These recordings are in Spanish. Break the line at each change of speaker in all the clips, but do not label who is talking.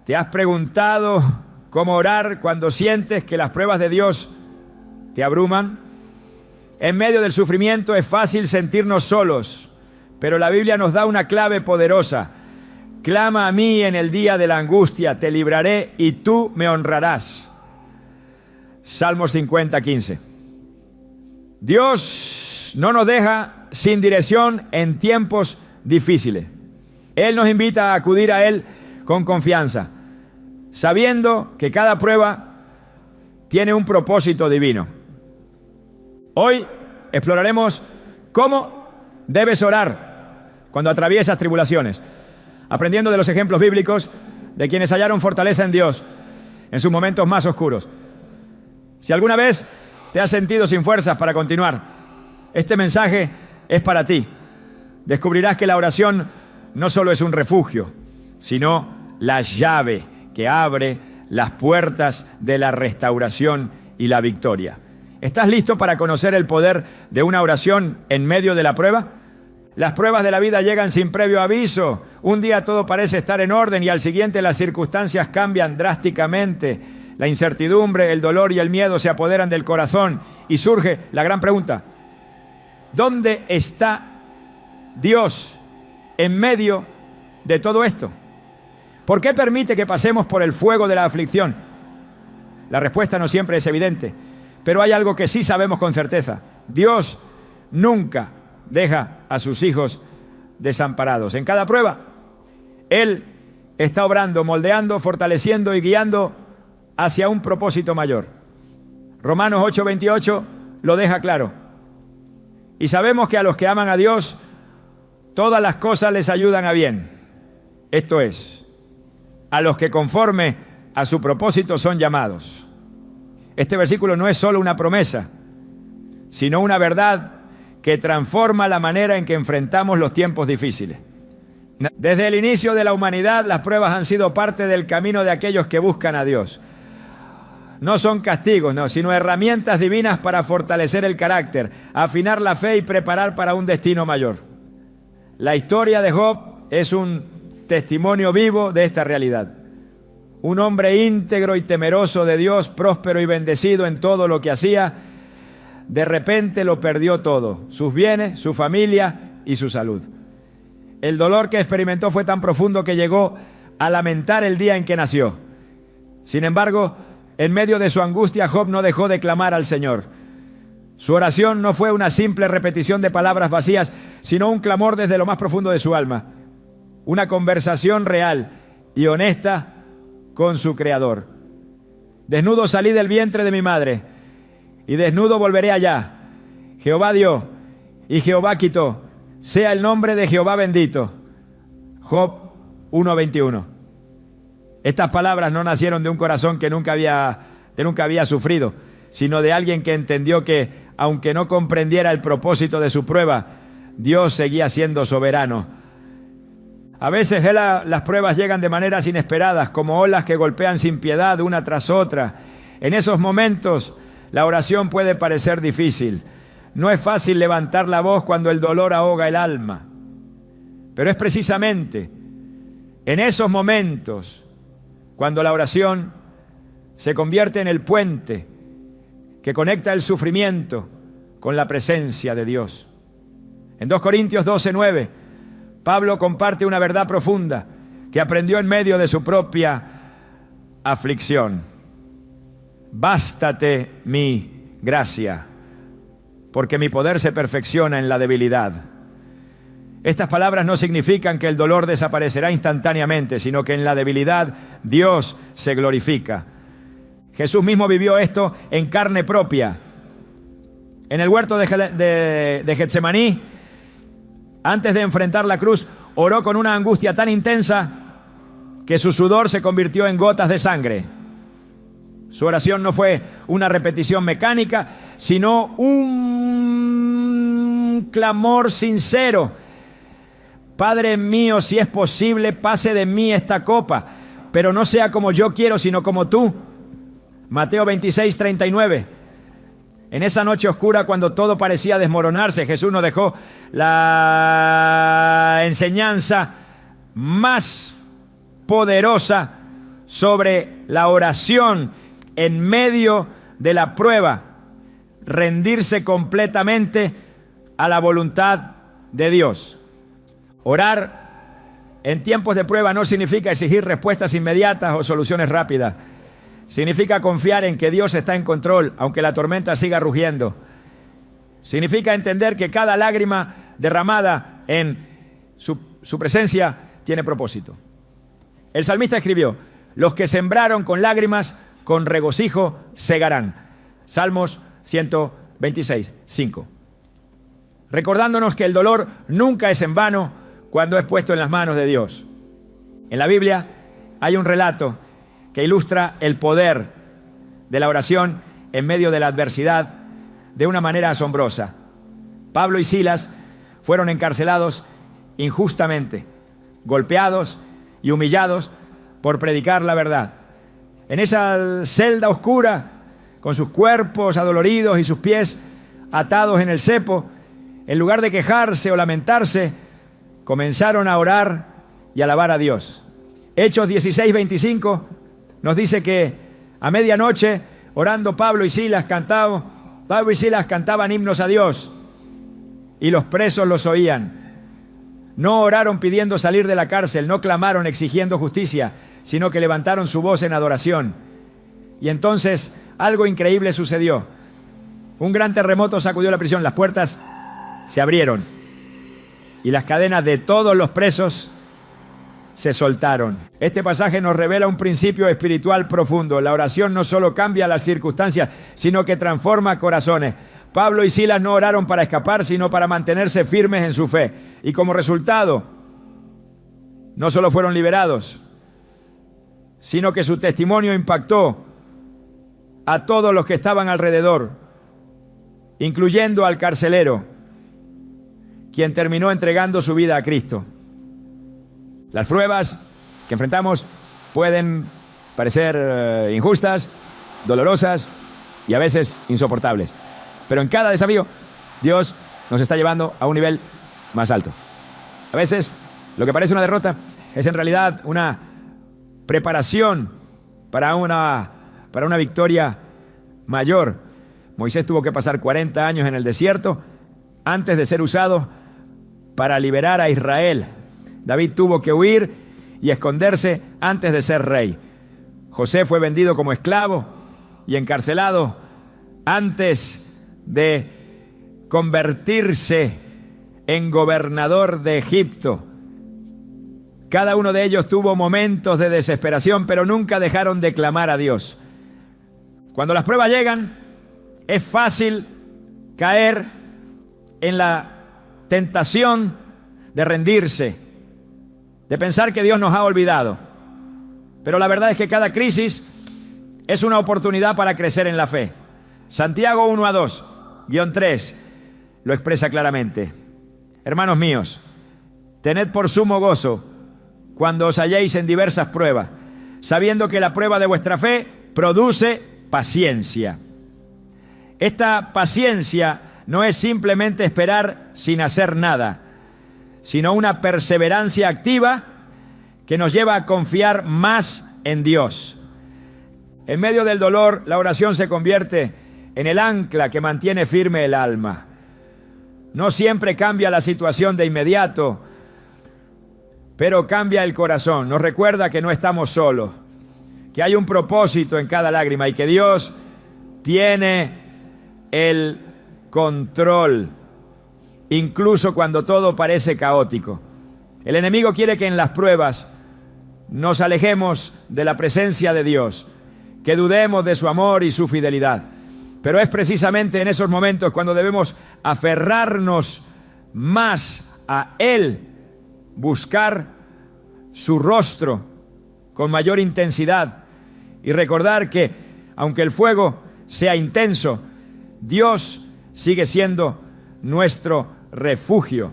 ¿Te has preguntado cómo orar cuando sientes que las pruebas de Dios te abruman? En medio del sufrimiento es fácil sentirnos solos, pero la Biblia nos da una clave poderosa. Clama a mí en el día de la angustia, te libraré y tú me honrarás. Salmos 50:15. Dios no nos deja sin dirección en tiempos difíciles. Él nos invita a acudir a Él con confianza, sabiendo que cada prueba tiene un propósito divino. Hoy exploraremos cómo debes orar cuando atraviesas tribulaciones, aprendiendo de los ejemplos bíblicos de quienes hallaron fortaleza en Dios en sus momentos más oscuros. Si alguna vez te has sentido sin fuerzas para continuar, este mensaje es para ti. Descubrirás que la oración no solo es un refugio, sino la llave que abre las puertas de la restauración y la victoria. ¿Estás listo para conocer el poder de una oración en medio de la prueba? Las pruebas de la vida llegan sin previo aviso. Un día todo parece estar en orden y al siguiente las circunstancias cambian drásticamente. La incertidumbre, el dolor y el miedo se apoderan del corazón y surge la gran pregunta: ¿dónde está Dios en medio de todo esto? ¿Por qué permite que pasemos por el fuego de la aflicción? La respuesta no siempre es evidente, pero hay algo que sí sabemos con certeza: Dios nunca deja a sus hijos desamparados. En cada prueba, Él está obrando, moldeando, fortaleciendo y guiando hacia un propósito mayor. Romanos 8:28 lo deja claro. Y sabemos que a los que aman a Dios, todas las cosas les ayudan a bien. Esto es, a los que conforme a su propósito son llamados. Este versículo no es solo una promesa, sino una verdad que transforma la manera en que enfrentamos los tiempos difíciles. Desde el inicio de la humanidad, las pruebas han sido parte del camino de aquellos que buscan a Dios. No son castigos, no, sino herramientas divinas para fortalecer el carácter, afinar la fe y preparar para un destino mayor. La historia de Job es un testimonio vivo de esta realidad. Un hombre íntegro y temeroso de Dios, próspero y bendecido en todo lo que hacía, de repente lo perdió todo: sus bienes, su familia y su salud. El dolor que experimentó fue tan profundo que llegó a lamentar el día en que nació. Sin embargo, en medio de su angustia, Job no dejó de clamar al Señor. Su oración no fue una simple repetición de palabras vacías, sino un clamor desde lo más profundo de su alma. Una conversación real y honesta con su Creador. Desnudo salí del vientre de mi madre, y desnudo volveré allá. Jehová dio, y Jehová quitó. Sea el nombre de Jehová bendito. Job 1:21. Estas palabras no nacieron de un corazón que nunca había sufrido, sino de alguien que entendió que, aunque no comprendiera el propósito de su prueba, Dios seguía siendo soberano. A veces las pruebas llegan de maneras inesperadas, como olas que golpean sin piedad una tras otra. En esos momentos, la oración puede parecer difícil. No es fácil levantar la voz cuando el dolor ahoga el alma. Pero es precisamente en esos momentos cuando la oración se convierte en el puente que conecta el sufrimiento con la presencia de Dios. En 2 Corintios 12:9, Pablo comparte una verdad profunda que aprendió en medio de su propia aflicción. Bástate mi gracia, porque mi poder se perfecciona en la debilidad. Estas palabras no significan que el dolor desaparecerá instantáneamente, sino que en la debilidad Dios se glorifica. Jesús mismo vivió esto en carne propia. En el huerto de Getsemaní, antes de enfrentar la cruz, oró con una angustia tan intensa que su sudor se convirtió en gotas de sangre. Su oración no fue una repetición mecánica, sino un clamor sincero. Padre mío, si es posible, pase de mí esta copa, pero no sea como yo quiero, sino como tú. Mateo 26:39. En esa noche oscura, cuando todo parecía desmoronarse, Jesús nos dejó la enseñanza más poderosa sobre la oración en medio de la prueba, rendirse completamente a la voluntad de Dios. Orar en tiempos de prueba no significa exigir respuestas inmediatas o soluciones rápidas. Significa confiar en que Dios está en control, aunque la tormenta siga rugiendo. Significa entender que cada lágrima derramada en su presencia tiene propósito. El salmista escribió: los que sembraron con lágrimas, con regocijo segarán. Salmos 126, 5. Recordándonos que el dolor nunca es en vano cuando es puesto en las manos de Dios. En la Biblia hay un relato que ilustra el poder de la oración en medio de la adversidad de una manera asombrosa. Pablo y Silas fueron encarcelados injustamente, golpeados y humillados por predicar la verdad. En esa celda oscura, con sus cuerpos adoloridos y sus pies atados en el cepo, en lugar de quejarse o lamentarse, comenzaron a orar y alabar a Dios. Hechos 16:25 nos dice que a medianoche, orando, Pablo y Silas cantaban himnos a Dios y los presos los oían. No oraron pidiendo salir de la cárcel, no clamaron exigiendo justicia, sino que levantaron su voz en adoración. Y entonces algo increíble sucedió. Un gran terremoto sacudió la prisión, las puertas se abrieron y las cadenas de todos los presos se soltaron. Este pasaje nos revela un principio espiritual profundo. La oración no solo cambia las circunstancias, sino que transforma corazones. Pablo y Silas no oraron para escapar, sino para mantenerse firmes en su fe. Y como resultado, no solo fueron liberados, sino que su testimonio impactó a todos los que estaban alrededor, incluyendo al carcelero, quien terminó entregando su vida a Cristo. Las pruebas que enfrentamos pueden parecer injustas, dolorosas y a veces insoportables. Pero en cada desafío, Dios nos está llevando a un nivel más alto. A veces, lo que parece una derrota es en realidad una preparación para una victoria mayor. Moisés tuvo que pasar 40 años en el desierto antes de ser usado para liberar a Israel. David tuvo que huir y esconderse antes de ser rey. José fue vendido como esclavo y encarcelado antes de convertirse en gobernador de Egipto. Cada uno de ellos tuvo momentos de desesperación, pero nunca dejaron de clamar a Dios. Cuando las pruebas llegan, es fácil caer en la tentación de rendirse, de pensar que Dios nos ha olvidado. Pero la verdad es que cada crisis es una oportunidad para crecer en la fe. Santiago 1:2-3 lo expresa claramente. Hermanos míos, tened por sumo gozo cuando os halléis en diversas pruebas, sabiendo que la prueba de vuestra fe produce paciencia. Esta paciencia no es simplemente esperar sin hacer nada, sino una perseverancia activa que nos lleva a confiar más en Dios. En medio del dolor, la oración se convierte en el ancla que mantiene firme el alma. No siempre cambia la situación de inmediato, pero cambia el corazón. Nos recuerda que no estamos solos, que hay un propósito en cada lágrima y que Dios tiene el control, incluso cuando todo parece caótico. El enemigo quiere que en las pruebas nos alejemos de la presencia de Dios, que dudemos de su amor y su fidelidad. Pero es precisamente en esos momentos cuando debemos aferrarnos más a Él, buscar su rostro con mayor intensidad y recordar que, aunque el fuego sea intenso, Dios sigue siendo nuestro refugio.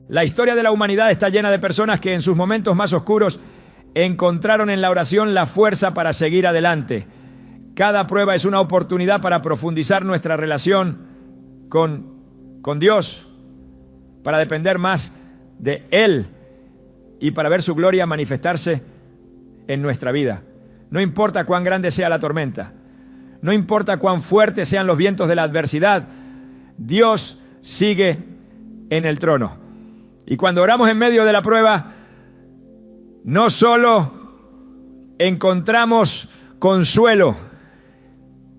La historia de la humanidad está llena de personas que en sus momentos más oscuros encontraron en la oración la fuerza para seguir adelante. Cada prueba es una oportunidad para profundizar nuestra relación con Dios, para depender más de Él y para ver su gloria manifestarse en nuestra vida. No importa cuán grande sea la tormenta, no importa cuán fuertes sean los vientos de la adversidad, Dios sigue en el trono. Y cuando oramos en medio de la prueba, no solo encontramos consuelo,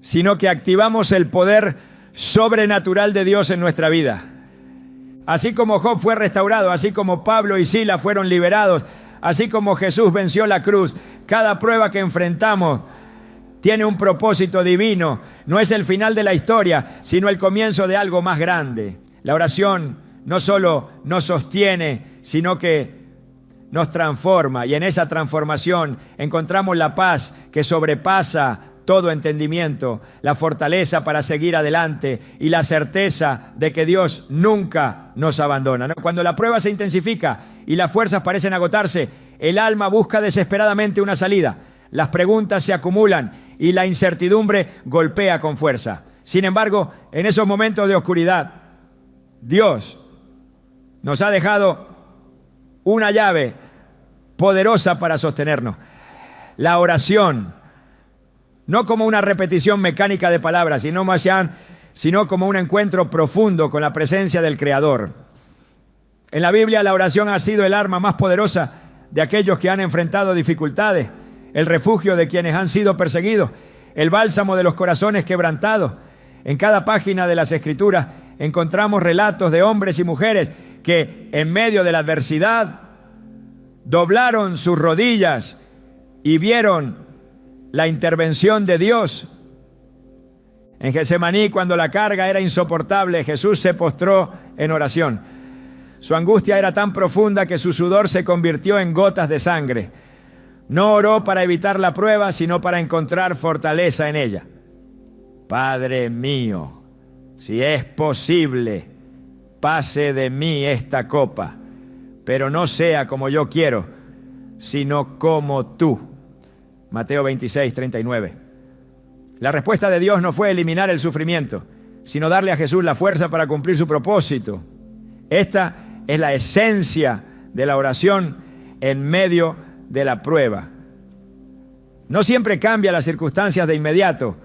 sino que activamos el poder sobrenatural de Dios en nuestra vida. Así como Job fue restaurado, así como Pablo y Silas fueron liberados, así como Jesús venció la cruz, cada prueba que enfrentamos tiene un propósito divino. No es el final de la historia, sino el comienzo de algo más grande. La oración no solo nos sostiene, sino que nos transforma, y en esa transformación encontramos la paz que sobrepasa todo entendimiento, la fortaleza para seguir adelante y la certeza de que Dios nunca nos abandona, ¿no? Cuando la prueba se intensifica y las fuerzas parecen agotarse, el alma busca desesperadamente una salida. Las preguntas se acumulan y la incertidumbre golpea con fuerza. Sin embargo, en esos momentos de oscuridad, Dios nos ha dejado una llave poderosa para sostenernos. La oración, no como una repetición mecánica de palabras, sino como un encuentro profundo con la presencia del Creador. En la Biblia, la oración ha sido el arma más poderosa de aquellos que han enfrentado dificultades, el refugio de quienes han sido perseguidos, el bálsamo de los corazones quebrantados. En cada página de las Escrituras encontramos relatos de hombres y mujeres que en medio de la adversidad doblaron sus rodillas y vieron la intervención de Dios. En Getsemaní, cuando la carga era insoportable, Jesús se postró en oración. Su angustia era tan profunda que su sudor se convirtió en gotas de sangre. No oró para evitar la prueba, sino para encontrar fortaleza en ella. Padre mío, si es posible, pase de mí esta copa, pero no sea como yo quiero, sino como tú. Mateo 26, 39. La respuesta de Dios no fue eliminar el sufrimiento, sino darle a Jesús la fuerza para cumplir su propósito. Esta es la esencia de la oración en medio de la prueba. No siempre cambia las circunstancias de inmediato,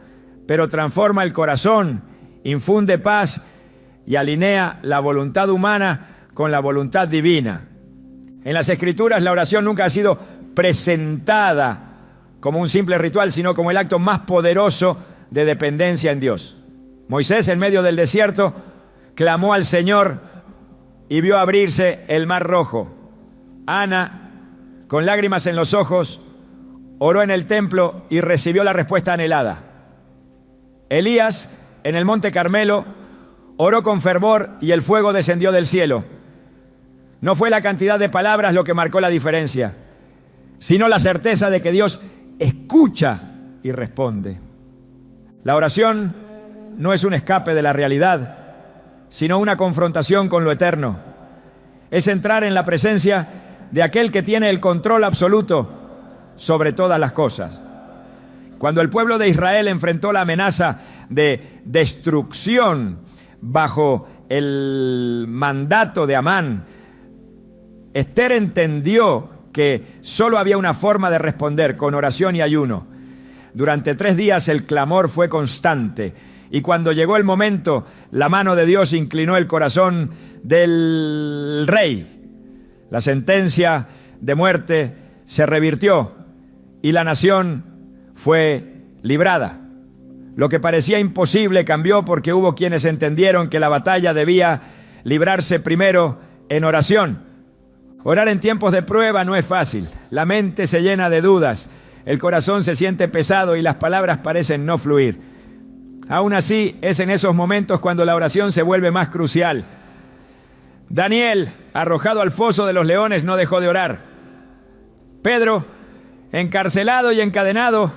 pero transforma el corazón, infunde paz y alinea la voluntad humana con la voluntad divina. En las Escrituras, la oración nunca ha sido presentada como un simple ritual, sino como el acto más poderoso de dependencia en Dios. Moisés, en medio del desierto, clamó al Señor y vio abrirse el mar rojo. Ana, con lágrimas en los ojos, oró en el templo y recibió la respuesta anhelada. Elías, en el monte Carmelo, oró con fervor y el fuego descendió del cielo. No fue la cantidad de palabras lo que marcó la diferencia, sino la certeza de que Dios escucha y responde. La oración no es un escape de la realidad, sino una confrontación con lo eterno. Es entrar en la presencia de aquel que tiene el control absoluto sobre todas las cosas. Cuando el pueblo de Israel enfrentó la amenaza de destrucción bajo el mandato de Amán, Esther entendió que solo había una forma de responder: con oración y ayuno. Durante 3 días el clamor fue constante, y cuando llegó el momento, la mano de Dios inclinó el corazón del rey. La sentencia de muerte se revirtió y la nación fue librada. Lo que parecía imposible cambió porque hubo quienes entendieron que la batalla debía librarse primero en oración. Orar en tiempos de prueba no es fácil. La mente se llena de dudas, el corazón se siente pesado y las palabras parecen no fluir. Aún así, es en esos momentos cuando la oración se vuelve más crucial. Daniel, arrojado al foso de los leones, no dejó de orar. Pedro, encarcelado y encadenado,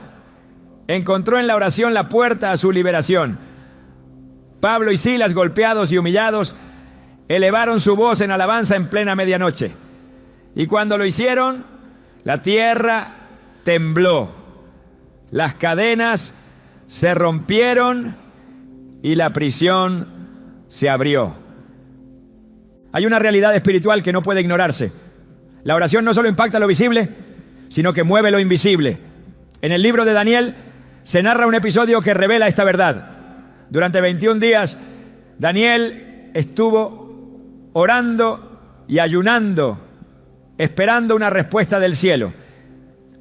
encontró en la oración la puerta a su liberación. Pablo y Silas, golpeados y humillados, elevaron su voz en alabanza en plena medianoche. Y cuando lo hicieron, la tierra tembló, las cadenas se rompieron y la prisión se abrió. Hay una realidad espiritual que no puede ignorarse. La oración no solo impacta lo visible, sino que mueve lo invisible. En el libro de Daniel se narra un episodio que revela esta verdad. Durante 21 días, Daniel estuvo orando y ayunando, esperando una respuesta del cielo.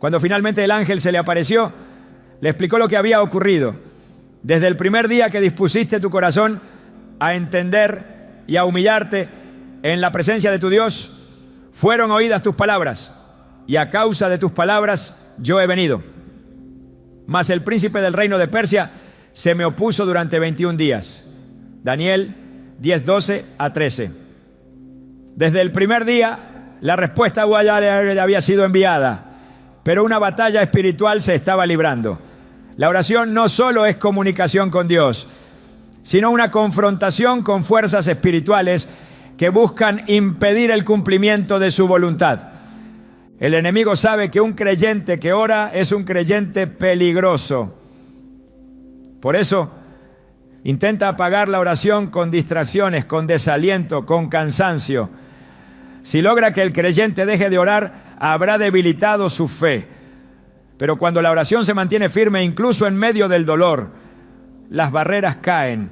Cuando finalmente el ángel se le apareció, le explicó lo que había ocurrido. Desde el primer día que dispusiste tu corazón a entender y a humillarte en la presencia de tu Dios, fueron oídas tus palabras, y a causa de tus palabras yo he venido. Mas el príncipe del reino de Persia se me opuso durante 21 días. Daniel 10:12 a 13. Desde el primer día, la respuesta ya había sido enviada, pero una batalla espiritual se estaba librando. La oración no solo es comunicación con Dios, sino una confrontación con fuerzas espirituales que buscan impedir el cumplimiento de su voluntad. El enemigo sabe que un creyente que ora es un creyente peligroso. Por eso, intenta apagar la oración con distracciones, con desaliento, con cansancio. Si logra que el creyente deje de orar, habrá debilitado su fe. Pero cuando la oración se mantiene firme, incluso en medio del dolor, las barreras caen,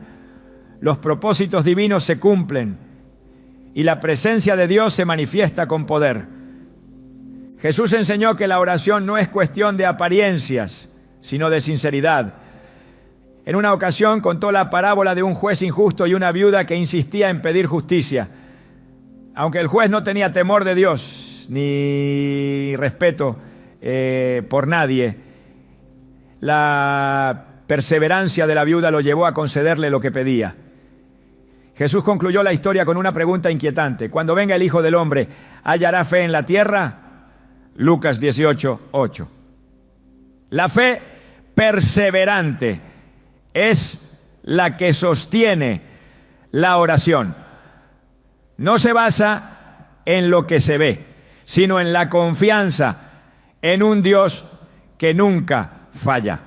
los propósitos divinos se cumplen y la presencia de Dios se manifiesta con poder. Jesús enseñó que la oración no es cuestión de apariencias, sino de sinceridad. En una ocasión contó la parábola de un juez injusto y una viuda que insistía en pedir justicia. Aunque el juez no tenía temor de Dios ni respeto por nadie, la perseverancia de la viuda lo llevó a concederle lo que pedía. Jesús concluyó la historia con una pregunta inquietante. Cuando venga el Hijo del Hombre, ¿hallará fe en la tierra? Lucas 18:8. La fe perseverante es la que sostiene la oración. No se basa en lo que se ve, sino en la confianza en un Dios que nunca falla.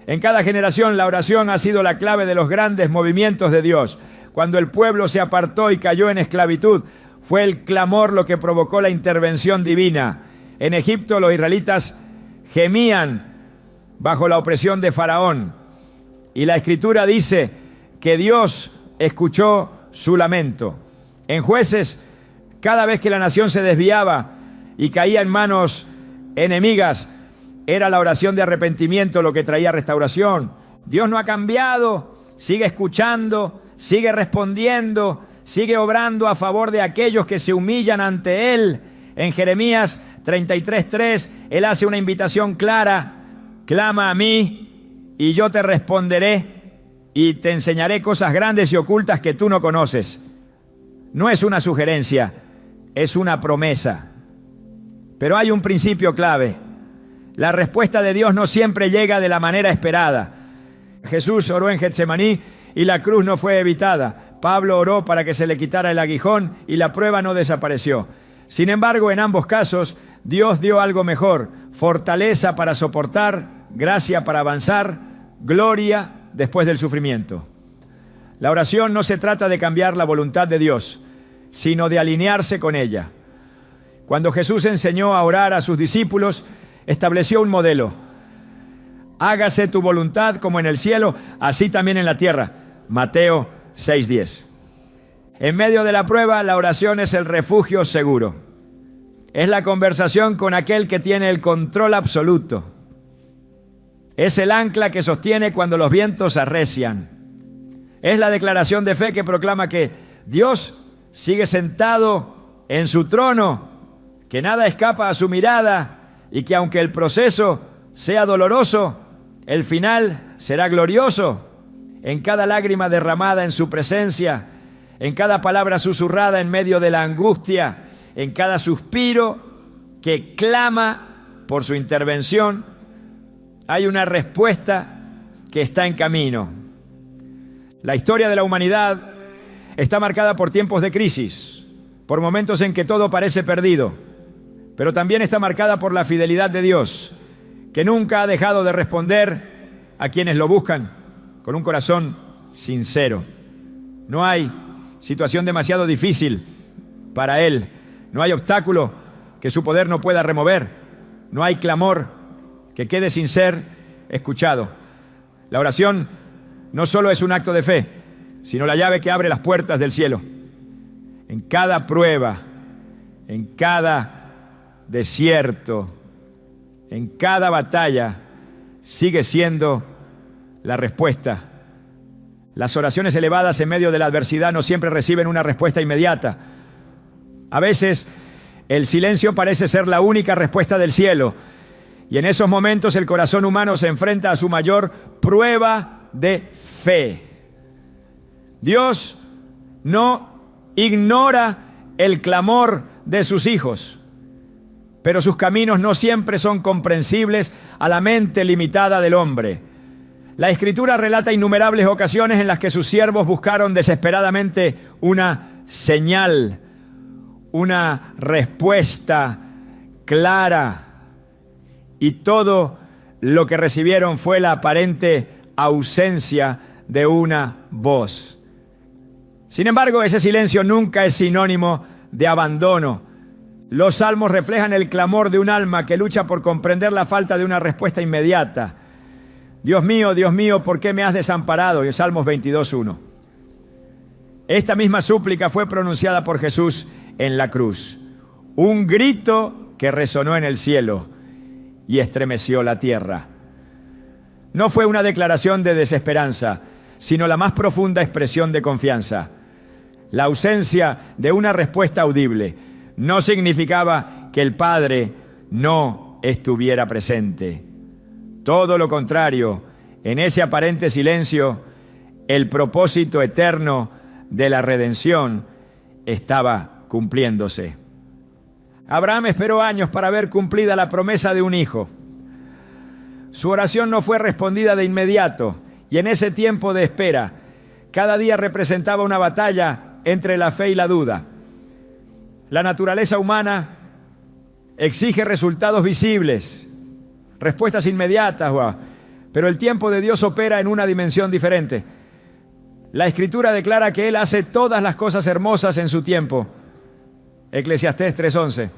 En cada generación la oración ha sido la clave de los grandes movimientos de Dios. Cuando el pueblo se apartó y cayó en esclavitud, fue el clamor lo que provocó la intervención divina. En Egipto los israelitas gemían bajo la opresión de Faraón. Y la Escritura dice que Dios escuchó su lamento. En Jueces, cada vez que la nación se desviaba y caía en manos enemigas, era la oración de arrepentimiento lo que traía restauración. Dios no ha cambiado, sigue escuchando, sigue respondiendo, sigue obrando a favor de aquellos que se humillan ante Él. En Jeremías 33:3, Él hace una invitación clara: clama a mí y yo te responderé y te enseñaré cosas grandes y ocultas que tú no conoces. No es una sugerencia, es una promesa. Pero hay un principio clave. La respuesta de Dios no siempre llega de la manera esperada. Jesús oró en Getsemaní y la cruz no fue evitada. Pablo oró para que se le quitara el aguijón y la prueba no desapareció. Sin embargo, en ambos casos, Dios dio algo mejor: fortaleza para soportar, gracia para avanzar, gloria después del sufrimiento. La oración no se trata de cambiar la voluntad de Dios, sino de alinearse con ella. Cuando Jesús enseñó a orar a sus discípulos, estableció un modelo: hágase tu voluntad como en el cielo, así también en la tierra. Mateo 6:10. En medio de la prueba, la oración es el refugio seguro. Es la conversación con aquel que tiene el control absoluto. Es el ancla que sostiene cuando los vientos arrecian. Es la declaración de fe que proclama que Dios sigue sentado en su trono, que nada escapa a su mirada y que aunque el proceso sea doloroso, el final será glorioso. En cada lágrima derramada en su presencia, en cada palabra susurrada en medio de la angustia, en cada suspiro que clama por su intervención, hay una respuesta que está en camino. La historia de la humanidad está marcada por tiempos de crisis, por momentos en que todo parece perdido, pero también está marcada por la fidelidad de Dios, que nunca ha dejado de responder a quienes lo buscan con un corazón sincero. No hay situación demasiado difícil para Él, no hay obstáculo que su poder no pueda remover. No hay clamor que quede sin ser escuchado. La oración no solo es un acto de fe, sino la llave que abre las puertas del cielo. En cada prueba, en cada desierto, en cada batalla, sigue siendo la respuesta. Las oraciones elevadas en medio de la adversidad no siempre reciben una respuesta inmediata. A veces el silencio parece ser la única respuesta del cielo, y en esos momentos el corazón humano se enfrenta a su mayor prueba de fe. Dios no ignora el clamor de sus hijos, pero sus caminos no siempre son comprensibles a la mente limitada del hombre. La Escritura relata innumerables ocasiones en las que sus siervos buscaron desesperadamente una señal, una respuesta clara, y todo lo que recibieron fue la aparente ausencia de una voz. Sin embargo, ese silencio nunca es sinónimo de abandono. Los salmos reflejan el clamor de un alma que lucha por comprender la falta de una respuesta inmediata. Dios mío, ¿por qué me has desamparado? Y Salmos 22:1. Esta misma súplica fue pronunciada por Jesús en la cruz. Un grito que resonó en el cielo y estremeció la tierra. No fue una declaración de desesperanza, sino la más profunda expresión de confianza. La ausencia de una respuesta audible no significaba que el Padre no estuviera presente. Todo lo contrario, en ese aparente silencio, el propósito eterno de la redención estaba cumpliéndose. Abraham esperó años para ver cumplida la promesa de un hijo. Su oración no fue respondida de inmediato, y en ese tiempo de espera, cada día representaba una batalla entre la fe y la duda. La naturaleza humana exige resultados visibles, respuestas inmediatas, pero el tiempo de Dios opera en una dimensión diferente. La Escritura declara que Él hace todas las cosas hermosas en su tiempo. Eclesiastés 3:11.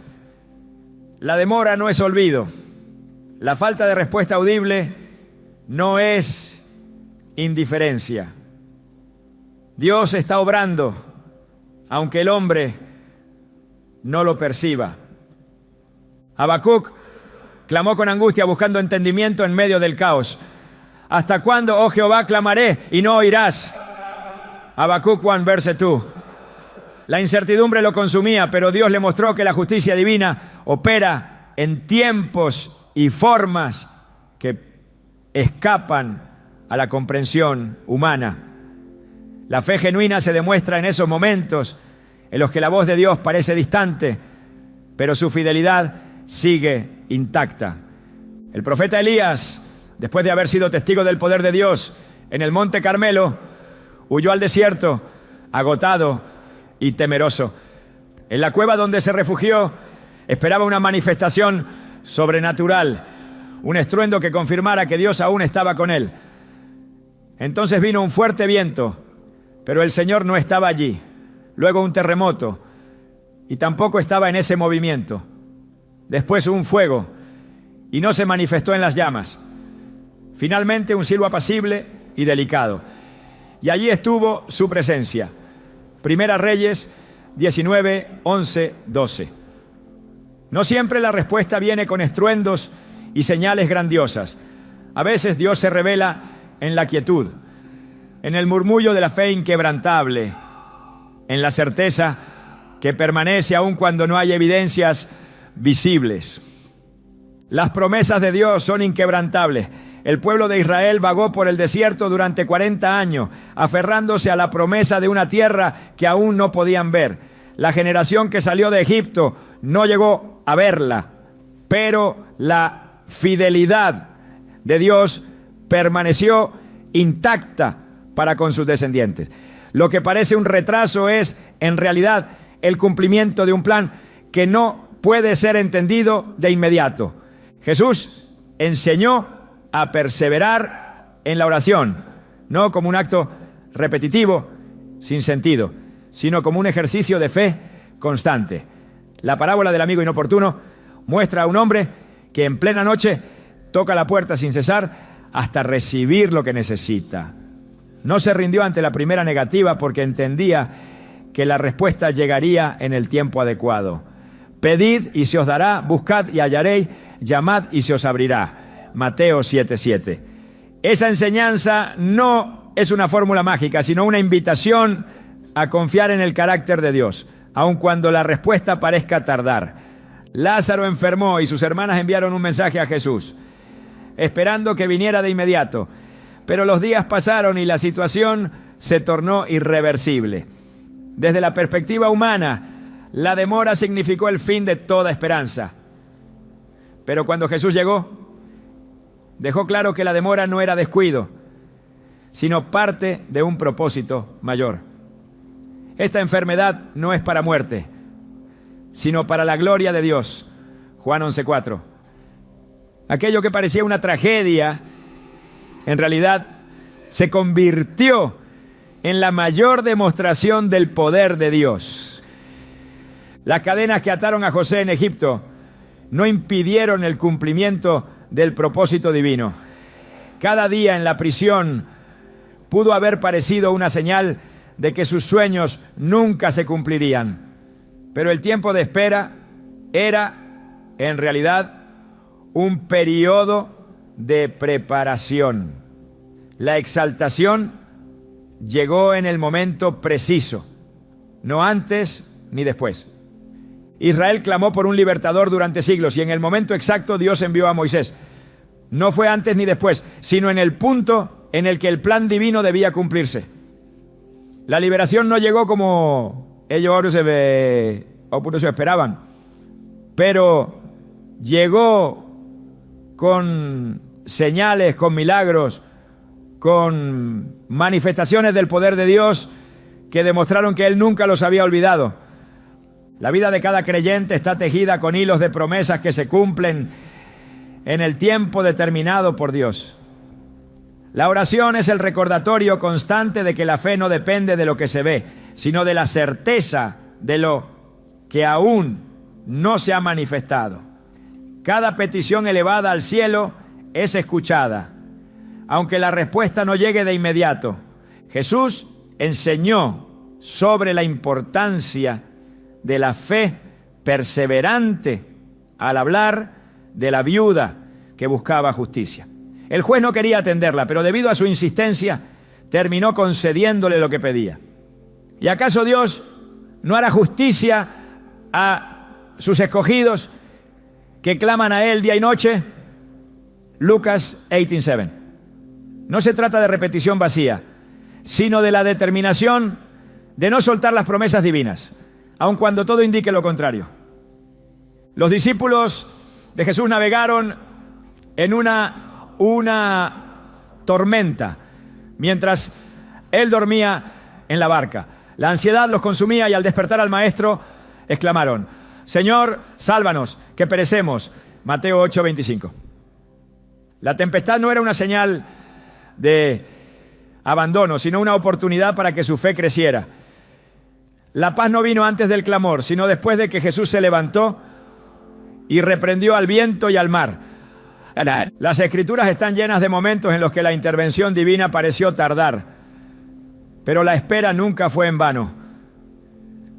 La demora no es olvido. La falta de respuesta audible no es indiferencia. Dios está obrando, aunque el hombre no lo perciba. Habacuc clamó con angustia buscando entendimiento en medio del caos. ¿Hasta cuándo, oh Jehová, clamaré y no oirás? Habacuc 1, verse 2. La incertidumbre lo consumía, pero Dios le mostró que la justicia divina opera en tiempos y formas que escapan a la comprensión humana. La fe genuina se demuestra en esos momentos en los que la voz de Dios parece distante, pero su fidelidad sigue intacta. El profeta Elías, después de haber sido testigo del poder de Dios en el Monte Carmelo, huyó al desierto, agotado y temeroso. En la cueva donde se refugió, esperaba una manifestación sobrenatural, un estruendo que confirmara que Dios aún estaba con él. Entonces vino un fuerte viento, pero el Señor no estaba allí. Luego un terremoto, y tampoco estaba en ese movimiento. Después un fuego, y no se manifestó en las llamas. Finalmente un silbo apacible y delicado. Y allí estuvo su presencia. Primera Reyes 19, 11, 12. No siempre la respuesta viene con estruendos y señales grandiosas. A veces Dios se revela en la quietud, en el murmullo de la fe inquebrantable, en la certeza que permanece aun cuando no hay evidencias visibles. Las promesas de Dios son inquebrantables. El pueblo de Israel vagó por el desierto durante 40 años, aferrándose a la promesa de una tierra que aún no podían ver. La generación que salió de Egipto no llegó a verla, pero la fidelidad de Dios permaneció intacta para con sus descendientes. Lo que parece un retraso es, en realidad, el cumplimiento de un plan que no puede ser entendido de inmediato. Jesús enseñó a perseverar en la oración, no como un acto repetitivo, sin sentido, sino como un ejercicio de fe constante. La parábola del amigo inoportuno muestra a un hombre que en plena noche toca la puerta sin cesar hasta recibir lo que necesita. No se rindió ante la primera negativa porque entendía que la respuesta llegaría en el tiempo adecuado. Pedid y se os dará, buscad y hallaréis, llamad y se os abrirá. Mateo 7:7. Esa enseñanza no es una fórmula mágica, sino una invitación a confiar en el carácter de Dios, aun cuando la respuesta parezca tardar. Lázaro enfermó y sus hermanas enviaron un mensaje a Jesús, esperando que viniera de inmediato. Pero los días pasaron y la situación se tornó irreversible. Desde la perspectiva humana, la demora significó el fin de toda esperanza. Pero cuando Jesús llegó, dejó claro que la demora no era descuido, sino parte de un propósito mayor. Esta enfermedad no es para muerte, sino para la gloria de Dios. Juan 11:4. Aquello que parecía una tragedia, en realidad se convirtió en la mayor demostración del poder de Dios. Las cadenas que ataron a José en Egipto no impidieron el cumplimiento del propósito divino. Cada día en la prisión pudo haber parecido una señal de que sus sueños nunca se cumplirían. Pero el tiempo de espera era, en realidad, un periodo de preparación. La exaltación llegó en el momento preciso, no antes ni después. Israel clamó por un libertador durante siglos y en el momento exacto Dios envió a Moisés. No fue antes ni después, sino en el punto en el que el plan divino debía cumplirse. La liberación no llegó como ellos se esperaban, pero llegó con señales, con milagros, con manifestaciones del poder de Dios que demostraron que Él nunca los había olvidado. La vida de cada creyente está tejida con hilos de promesas que se cumplen en el tiempo determinado por Dios. La oración es el recordatorio constante de que la fe no depende de lo que se ve, sino de la certeza de lo que aún no se ha manifestado. Cada petición elevada al cielo es escuchada, aunque la respuesta no llegue de inmediato. Jesús enseñó sobre la importancia de la fe perseverante al hablar de la viuda que buscaba justicia. El juez no quería atenderla, pero debido a su insistencia, terminó concediéndole lo que pedía. ¿Y acaso Dios no hará justicia a sus escogidos que claman a Él día y noche? Lucas 18:7. No se trata de repetición vacía, sino de la determinación de no soltar las promesas divinas, aun cuando todo indique lo contrario. Los discípulos de Jesús navegaron en una tormenta mientras Él dormía en la barca. La ansiedad los consumía y al despertar al maestro exclamaron: Señor, sálvanos, que perecemos. Mateo 8:25. La tempestad no era una señal de abandono, sino una oportunidad para que su fe creciera. La paz no vino antes del clamor, sino después de que Jesús se levantó y reprendió al viento y al mar. Las Escrituras están llenas de momentos en los que la intervención divina pareció tardar, pero la espera nunca fue en vano.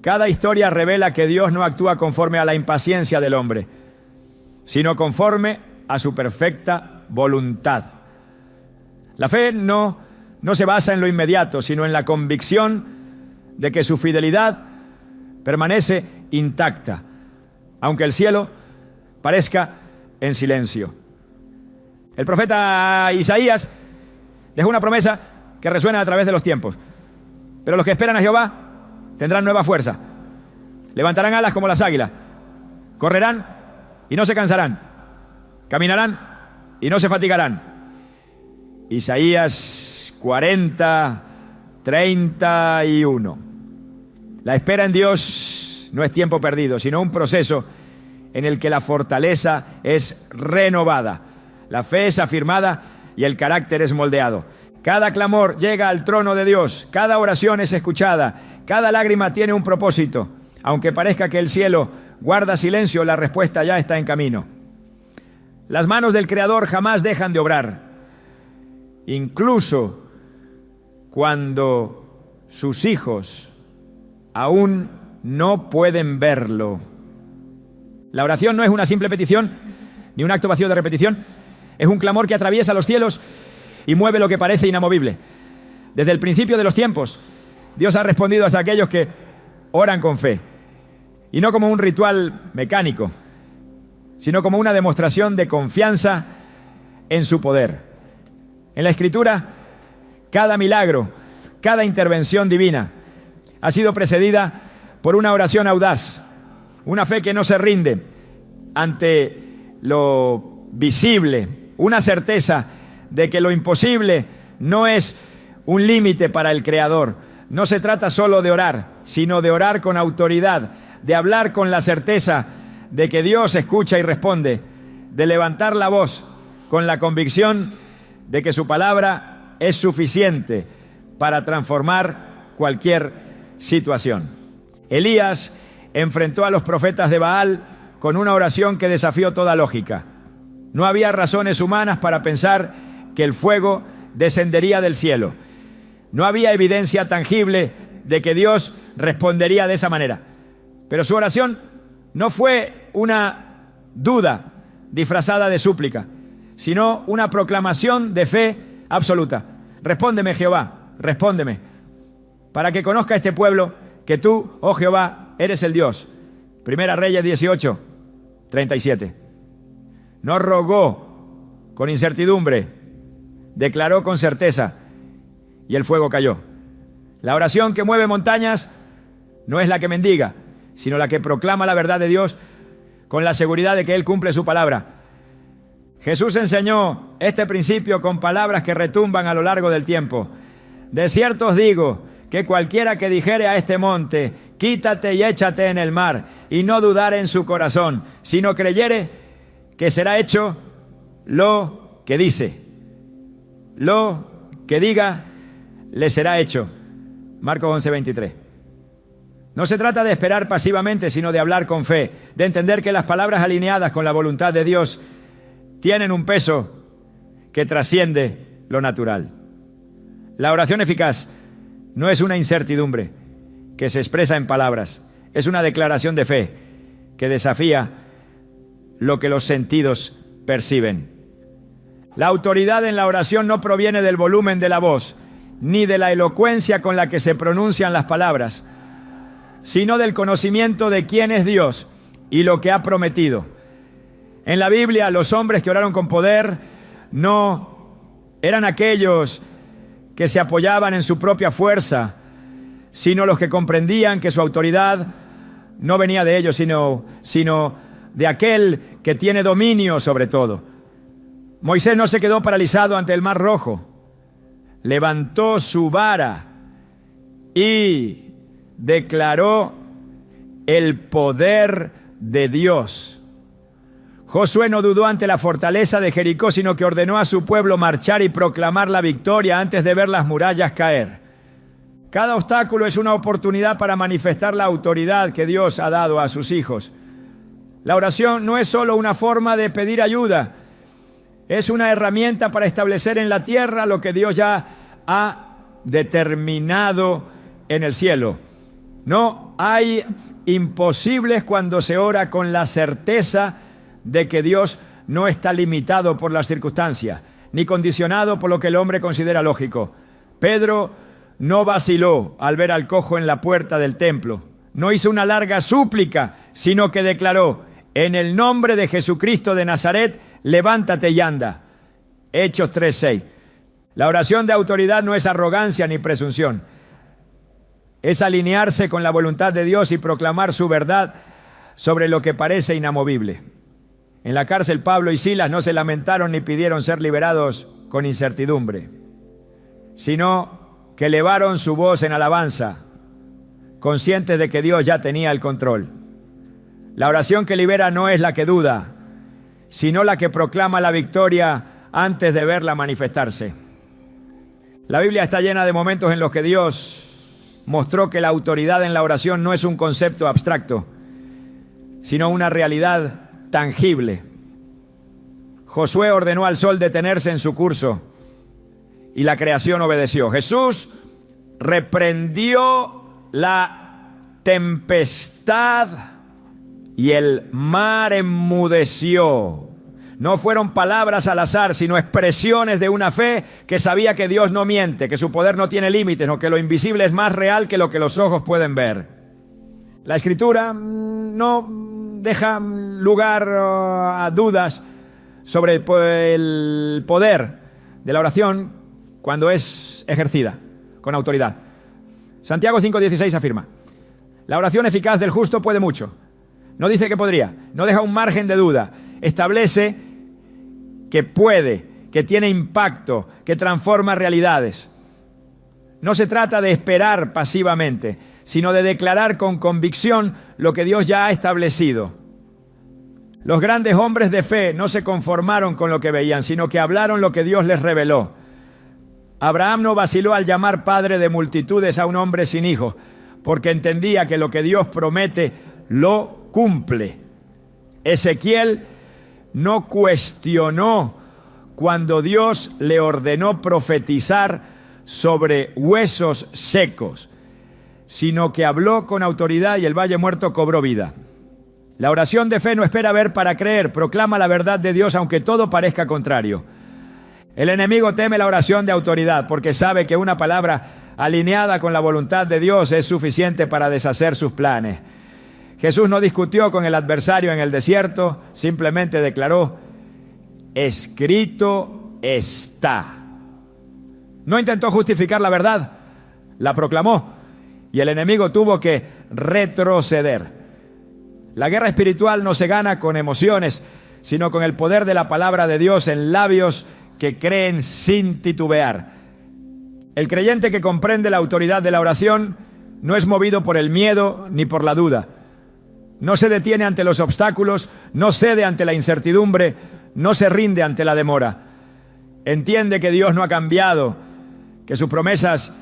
Cada historia revela que Dios no actúa conforme a la impaciencia del hombre, sino conforme a su perfecta voluntad. La fe no se basa en lo inmediato, sino en la convicción de que su fidelidad permanece intacta, aunque el cielo parezca en silencio. El profeta Isaías dejó una promesa que resuena a través de los tiempos. Pero los que esperan a Jehová tendrán nueva fuerza. Levantarán alas como las águilas. Correrán y no se cansarán. Caminarán y no se fatigarán. Isaías 40:31. La espera en Dios no es tiempo perdido, sino un proceso en el que la fortaleza es renovada, la fe es afirmada y el carácter es moldeado. Cada clamor llega al trono de Dios, cada oración es escuchada, cada lágrima tiene un propósito. Aunque parezca que el cielo guarda silencio, la respuesta ya está en camino. Las manos del Creador jamás dejan de obrar, incluso cuando sus hijos aún no pueden verlo. La oración no es una simple petición, ni un acto vacío de repetición. Es un clamor que atraviesa los cielos y mueve lo que parece inamovible. Desde el principio de los tiempos, Dios ha respondido a aquellos que oran con fe, y no como un ritual mecánico, sino como una demostración de confianza en su poder. En la Escritura, cada milagro, cada intervención divina ha sido precedida por una oración audaz, una fe que no se rinde ante lo visible, una certeza de que lo imposible no es un límite para el Creador. No se trata solo de orar, sino de orar con autoridad, de hablar con la certeza de que Dios escucha y responde, de levantar la voz con la convicción de que su palabra es suficiente para transformar cualquier situación. Elías enfrentó a los profetas de Baal con una oración que desafió toda lógica. No había razones humanas para pensar que el fuego descendería del cielo. No había evidencia tangible de que Dios respondería de esa manera. Pero su oración no fue una duda disfrazada de súplica, sino una proclamación de fe absoluta. Respóndeme, Jehová, respóndeme, para que conozca este pueblo que tú, oh Jehová, eres el Dios. Primera Reyes 18, 37. No rogó con incertidumbre, declaró con certeza, y el fuego cayó. La oración que mueve montañas no es la que mendiga, sino la que proclama la verdad de Dios con la seguridad de que Él cumple su palabra. Jesús enseñó este principio con palabras que retumban a lo largo del tiempo. De cierto os digo que cualquiera que dijere a este monte, quítate y échate en el mar, y no dudare en su corazón, sino creyere que será hecho lo que dice. Lo que diga, le será hecho. Marcos 11:23. No se trata de esperar pasivamente, sino de hablar con fe, de entender que las palabras alineadas con la voluntad de Dios tienen un peso que trasciende lo natural. La oración eficaz no es una incertidumbre que se expresa en palabras, es una declaración de fe que desafía lo que los sentidos perciben. La autoridad en la oración no proviene del volumen de la voz, ni de la elocuencia con la que se pronuncian las palabras, sino del conocimiento de quién es Dios y lo que ha prometido. En la Biblia, los hombres que oraron con poder no eran aquellos que se apoyaban en su propia fuerza, sino los que comprendían que su autoridad no venía de ellos, sino de aquel que tiene dominio sobre todo. Moisés no se quedó paralizado ante el Mar Rojo, levantó su vara y declaró el poder de Dios. Josué no dudó ante la fortaleza de Jericó, sino que ordenó a su pueblo marchar y proclamar la victoria antes de ver las murallas caer. Cada obstáculo es una oportunidad para manifestar la autoridad que Dios ha dado a sus hijos. La oración no es solo una forma de pedir ayuda, es una herramienta para establecer en la tierra lo que Dios ya ha determinado en el cielo. No hay imposibles cuando se ora con la certeza de que Dios no está limitado por las circunstancias, ni condicionado por lo que el hombre considera lógico. Pedro no vaciló al ver al cojo en la puerta del templo. No hizo una larga súplica, sino que declaró: en el nombre de Jesucristo de Nazaret, levántate y anda. Hechos 3:6. La oración de autoridad no es arrogancia ni presunción. Es alinearse con la voluntad de Dios y proclamar su verdad sobre lo que parece inamovible. En la cárcel, Pablo y Silas no se lamentaron ni pidieron ser liberados con incertidumbre, sino que elevaron su voz en alabanza, conscientes de que Dios ya tenía el control. La oración que libera no es la que duda, sino la que proclama la victoria antes de verla manifestarse. La Biblia está llena de momentos en los que Dios mostró que la autoridad en la oración no es un concepto abstracto, sino una realidad tangible. Josué ordenó al sol detenerse en su curso y la creación obedeció. Jesús reprendió la tempestad y el mar enmudeció. No fueron palabras al azar, sino expresiones de una fe que sabía que Dios no miente, que su poder no tiene límites, no, que lo invisible es más real que lo que los ojos pueden ver. La Escritura no deja lugar a dudas sobre el poder de la oración cuando es ejercida con autoridad. Santiago 5:16 afirma: la oración eficaz del justo puede mucho. No dice que podría, no deja un margen de duda. Establece que puede, que tiene impacto, que transforma realidades. No se trata de esperar pasivamente, sino de declarar con convicción lo que Dios ya ha establecido. Los grandes hombres de fe no se conformaron con lo que veían, sino que hablaron lo que Dios les reveló. Abraham no vaciló al llamar padre de multitudes a un hombre sin hijo, porque entendía que lo que Dios promete lo cumple. Ezequiel no cuestionó cuando Dios le ordenó profetizar sobre huesos secos, sino que habló con autoridad y el valle muerto cobró vida. La oración de fe no espera ver para creer, proclama la verdad de Dios aunque todo parezca contrario. El enemigo teme la oración de autoridad porque sabe que una palabra alineada con la voluntad de Dios es suficiente para deshacer sus planes. Jesús no discutió con el adversario en el desierto, simplemente declaró: escrito está. No intentó justificar la verdad, la proclamó y el enemigo tuvo que retroceder. La guerra espiritual no se gana con emociones, sino con el poder de la palabra de Dios en labios que creen sin titubear. El creyente que comprende la autoridad de la oración no es movido por el miedo ni por la duda. No se detiene ante los obstáculos, no cede ante la incertidumbre, no se rinde ante la demora. Entiende que Dios no ha cambiado, que sus promesas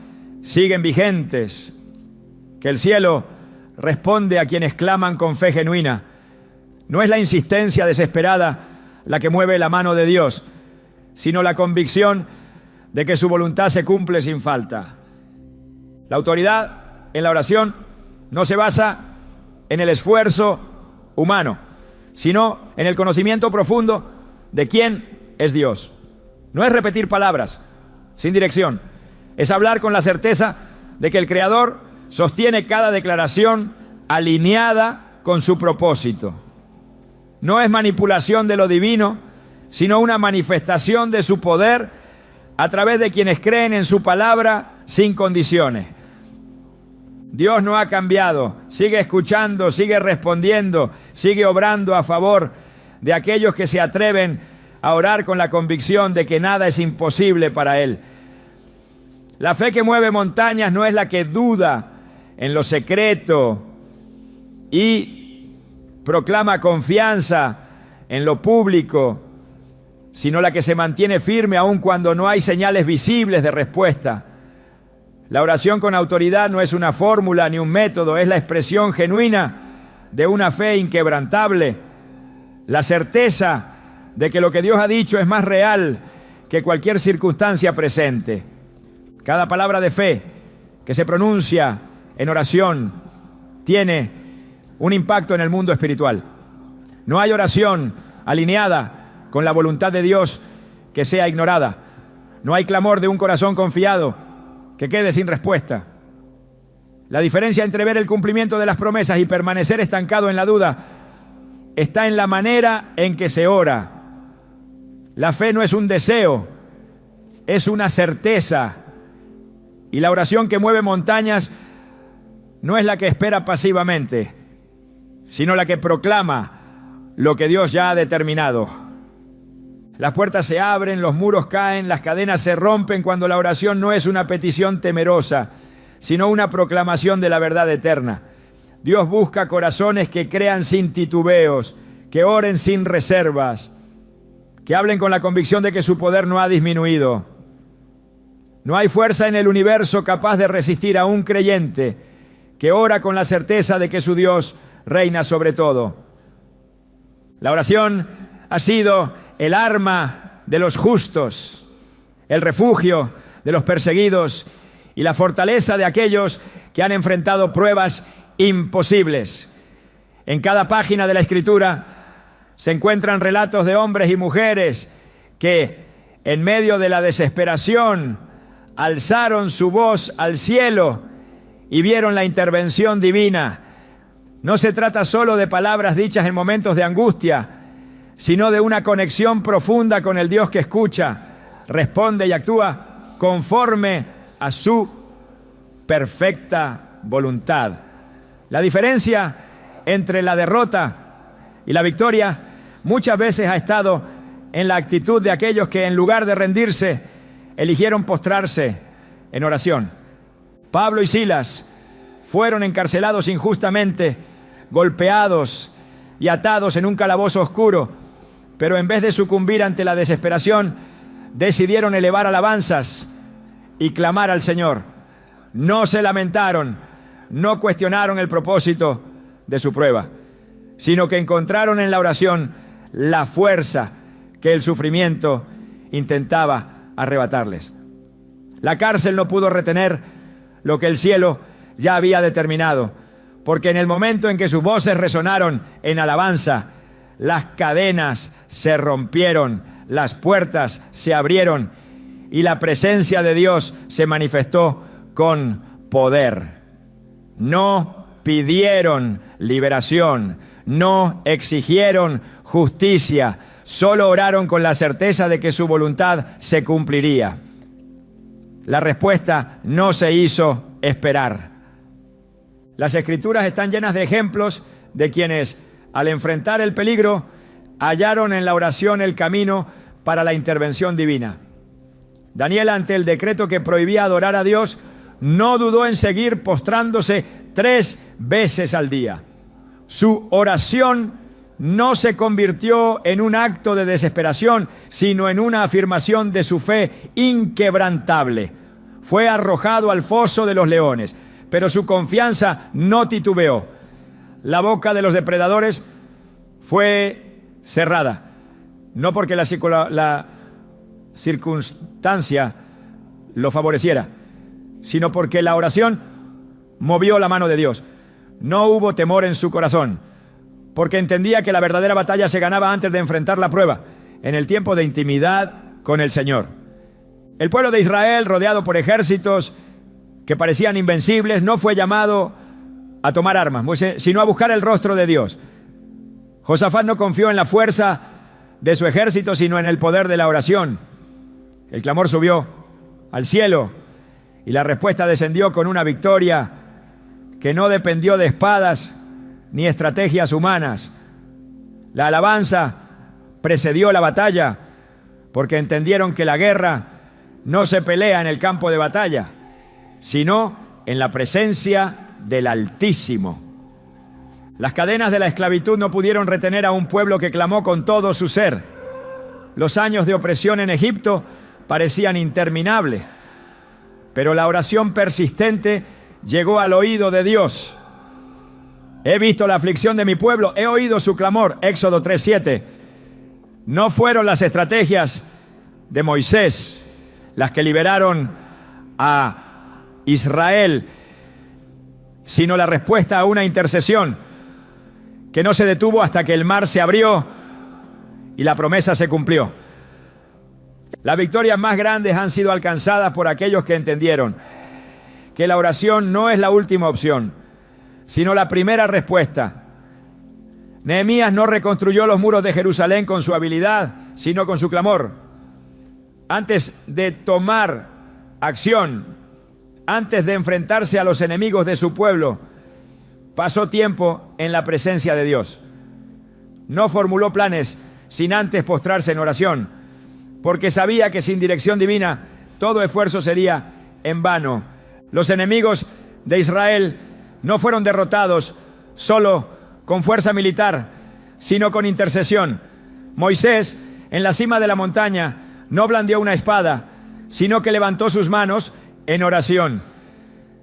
siguen vigentes, que el cielo responde a quienes claman con fe genuina. No es la insistencia desesperada la que mueve la mano de Dios, sino la convicción de que su voluntad se cumple sin falta. La autoridad en la oración no se basa en el esfuerzo humano, sino en el conocimiento profundo de quién es Dios. No es repetir palabras sin dirección, es hablar con la certeza de que el Creador sostiene cada declaración alineada con su propósito. No es manipulación de lo divino, sino una manifestación de su poder a través de quienes creen en su palabra sin condiciones. Dios no ha cambiado, sigue escuchando, sigue respondiendo, sigue obrando a favor de aquellos que se atreven a orar con la convicción de que nada es imposible para Él. La fe que mueve montañas no es la que duda en lo secreto y proclama confianza en lo público, sino la que se mantiene firme aun cuando no hay señales visibles de respuesta. La oración con autoridad no es una fórmula ni un método, es la expresión genuina de una fe inquebrantable, la certeza de que lo que Dios ha dicho es más real que cualquier circunstancia presente. Cada palabra de fe que se pronuncia en oración tiene un impacto en el mundo espiritual. No hay oración alineada con la voluntad de Dios que sea ignorada. No hay clamor de un corazón confiado que quede sin respuesta. La diferencia entre ver el cumplimiento de las promesas y permanecer estancado en la duda está en la manera en que se ora. La fe no es un deseo, es una certeza. Y la oración que mueve montañas no es la que espera pasivamente, sino la que proclama lo que Dios ya ha determinado. Las puertas se abren, los muros caen, las cadenas se rompen cuando la oración no es una petición temerosa, sino una proclamación de la verdad eterna. Dios busca corazones que crean sin titubeos, que oren sin reservas, que hablen con la convicción de que su poder no ha disminuido. No hay fuerza en el universo capaz de resistir a un creyente que ora con la certeza de que su Dios reina sobre todo. La oración ha sido el arma de los justos, el refugio de los perseguidos y la fortaleza de aquellos que han enfrentado pruebas imposibles. En cada página de la Escritura se encuentran relatos de hombres y mujeres que, en medio de la desesperación, alzaron su voz al cielo y vieron la intervención divina. No se trata solo de palabras dichas en momentos de angustia, sino de una conexión profunda con el Dios que escucha, responde y actúa conforme a su perfecta voluntad. La diferencia entre la derrota y la victoria muchas veces ha estado en la actitud de aquellos que, en lugar de rendirse, eligieron postrarse en oración. Pablo y Silas fueron encarcelados injustamente, golpeados y atados en un calabozo oscuro, pero en vez de sucumbir ante la desesperación, decidieron elevar alabanzas y clamar al Señor. No se lamentaron, no cuestionaron el propósito de su prueba, sino que encontraron en la oración la fuerza que el sufrimiento intentaba arrebatarles. La cárcel no pudo retener lo que el cielo ya había determinado, porque en el momento en que sus voces resonaron en alabanza, las cadenas se rompieron, las puertas se abrieron y la presencia de Dios se manifestó con poder. No pidieron liberación, no exigieron justicia, solo oraron con la certeza de que su voluntad se cumpliría. La respuesta no se hizo esperar. Las Escrituras están llenas de ejemplos de quienes, al enfrentar el peligro, hallaron en la oración el camino para la intervención divina. Daniel, ante el decreto que prohibía adorar a Dios, no dudó en seguir postrándose 3 veces al día. Su oración no se convirtió en un acto de desesperación, sino en una afirmación de su fe inquebrantable. Fue arrojado al foso de los leones, pero su confianza no titubeó. La boca de los depredadores fue cerrada, no porque la circunstancia lo favoreciera, sino porque la oración movió la mano de Dios. No hubo temor en su corazón, porque entendía que la verdadera batalla se ganaba antes de enfrentar la prueba, en el tiempo de intimidad con el Señor. El pueblo de Israel, rodeado por ejércitos que parecían invencibles, no fue llamado a tomar armas, sino a buscar el rostro de Dios. Josafat no confió en la fuerza de su ejército, sino en el poder de la oración. El clamor subió al cielo y la respuesta descendió con una victoria que no dependió de espadas ni estrategias humanas. La alabanza precedió la batalla, porque entendieron que la guerra no se pelea en el campo de batalla, sino en la presencia del Altísimo. Las cadenas de la esclavitud no pudieron retener a un pueblo que clamó con todo su ser. Los años de opresión en Egipto parecían interminables, pero la oración persistente llegó al oído de Dios. He visto la aflicción de mi pueblo, he oído su clamor. Éxodo 3:7. No fueron las estrategias de Moisés las que liberaron a Israel, sino la respuesta a una intercesión que no se detuvo hasta que el mar se abrió y la promesa se cumplió. Las victorias más grandes han sido alcanzadas por aquellos que entendieron que la oración no es la última opción, sino la primera respuesta. Nehemías no reconstruyó los muros de Jerusalén con su habilidad, sino con su clamor. Antes de tomar acción, antes de enfrentarse a los enemigos de su pueblo, pasó tiempo en la presencia de Dios. No formuló planes sin antes postrarse en oración, porque sabía que sin dirección divina todo esfuerzo sería en vano. Los enemigos de Israel no fueron derrotados solo con fuerza militar, sino con intercesión. Moisés, en la cima de la montaña, no blandió una espada, sino que levantó sus manos en oración.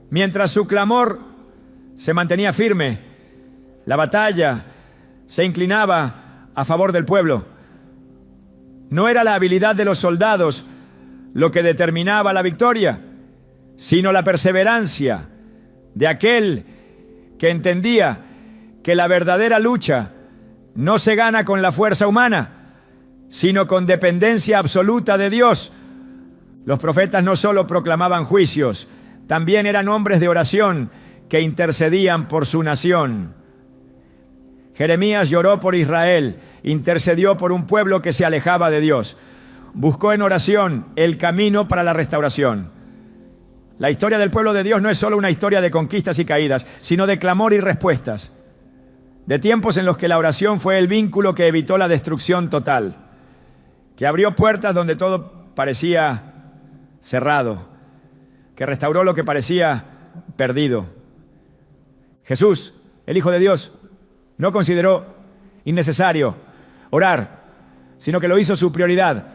Mientras su clamor se mantenía firme, la batalla se inclinaba a favor del pueblo. No era la habilidad de los soldados lo que determinaba la victoria, sino la perseverancia de aquel que entendía que la verdadera lucha no se gana con la fuerza humana, sino con dependencia absoluta de Dios. Los profetas no solo proclamaban juicios, también eran hombres de oración que intercedían por su nación. Jeremías lloró por Israel, intercedió por un pueblo que se alejaba de Dios. Buscó en oración el camino para la restauración. La historia del pueblo de Dios no es solo una historia de conquistas y caídas, sino de clamor y respuestas, de tiempos en los que la oración fue el vínculo que evitó la destrucción total, que abrió puertas donde todo parecía cerrado, que restauró lo que parecía perdido. Jesús, el Hijo de Dios, no consideró innecesario orar, sino que lo hizo su prioridad.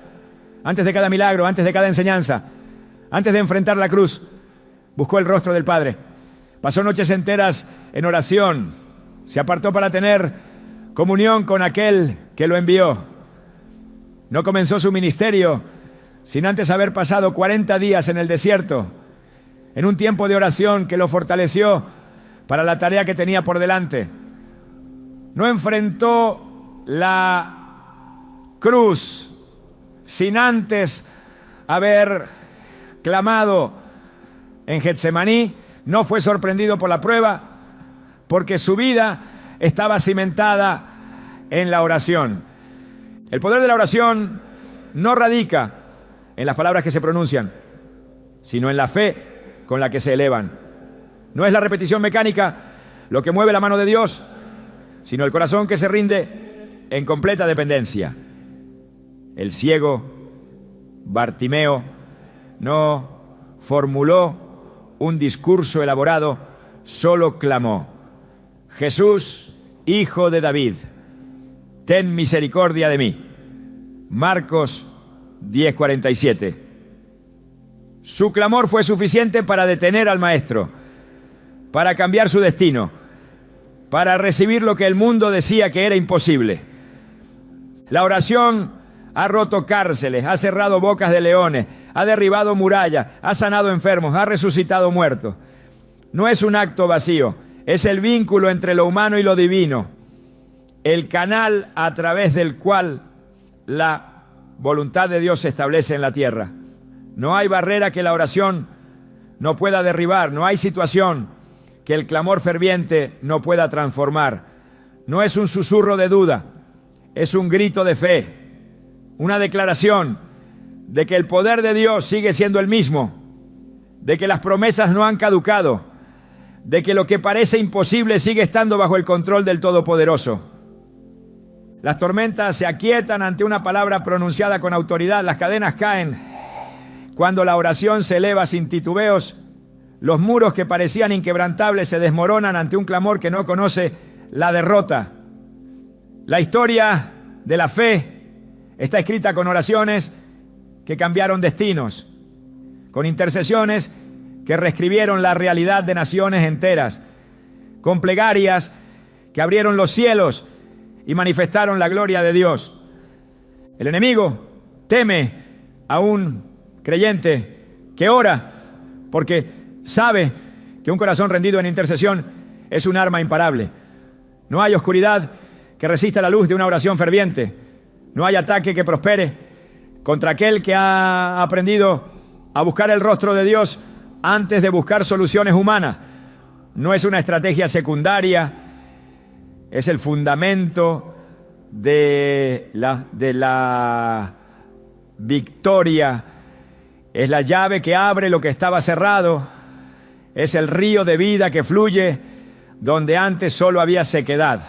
Antes de cada milagro, antes de cada enseñanza, antes de enfrentar la cruz, buscó el rostro del Padre. Pasó noches enteras en oración. Se apartó para tener comunión con aquel que lo envió. No comenzó su ministerio sin antes haber pasado 40 días en el desierto, en un tiempo de oración que lo fortaleció para la tarea que tenía por delante. No enfrentó la cruz sin antes haber clamado en Getsemaní. No fue sorprendido por la prueba, porque su vida estaba cimentada en la oración. El poder de la oración no radica en las palabras que se pronuncian, sino en la fe con la que se elevan. No es la repetición mecánica lo que mueve la mano de Dios, sino el corazón que se rinde en completa dependencia. El ciego Bartimeo no formuló un discurso elaborado, solo clamó: Jesús, Hijo de David, ten misericordia de mí. Marcos 10:47. Su clamor fue suficiente para detener al maestro, para cambiar su destino, para recibir lo que el mundo decía que era imposible. La oración ha roto cárceles, ha cerrado bocas de leones, ha derribado murallas, ha sanado enfermos, ha resucitado muertos. No es un acto vacío, es el vínculo entre lo humano y lo divino, el canal a través del cual la voluntad de Dios se establece en la tierra. No hay barrera que la oración no pueda derribar, no hay situación que el clamor ferviente no pueda transformar. No es un susurro de duda, es un grito de fe, una declaración de que el poder de Dios sigue siendo el mismo, de que las promesas no han caducado, de que lo que parece imposible sigue estando bajo el control del Todopoderoso. Las tormentas se aquietan ante una palabra pronunciada con autoridad, las cadenas caen cuando la oración se eleva sin titubeos. Los muros que parecían inquebrantables se desmoronan ante un clamor que no conoce la derrota. La historia de la fe está escrita con oraciones que cambiaron destinos, con intercesiones que reescribieron la realidad de naciones enteras, con plegarias que abrieron los cielos y manifestaron la gloria de Dios. El enemigo teme a un creyente que ora, porque sabe que un corazón rendido en intercesión es un arma imparable. No hay oscuridad que resista la luz de una oración ferviente. No hay ataque que prospere contra aquel que ha aprendido a buscar el rostro de Dios antes de buscar soluciones humanas. No es una estrategia secundaria, es el fundamento de la victoria. Es la llave que abre lo que estaba cerrado. Es el río de vida que fluye donde antes solo había sequedad.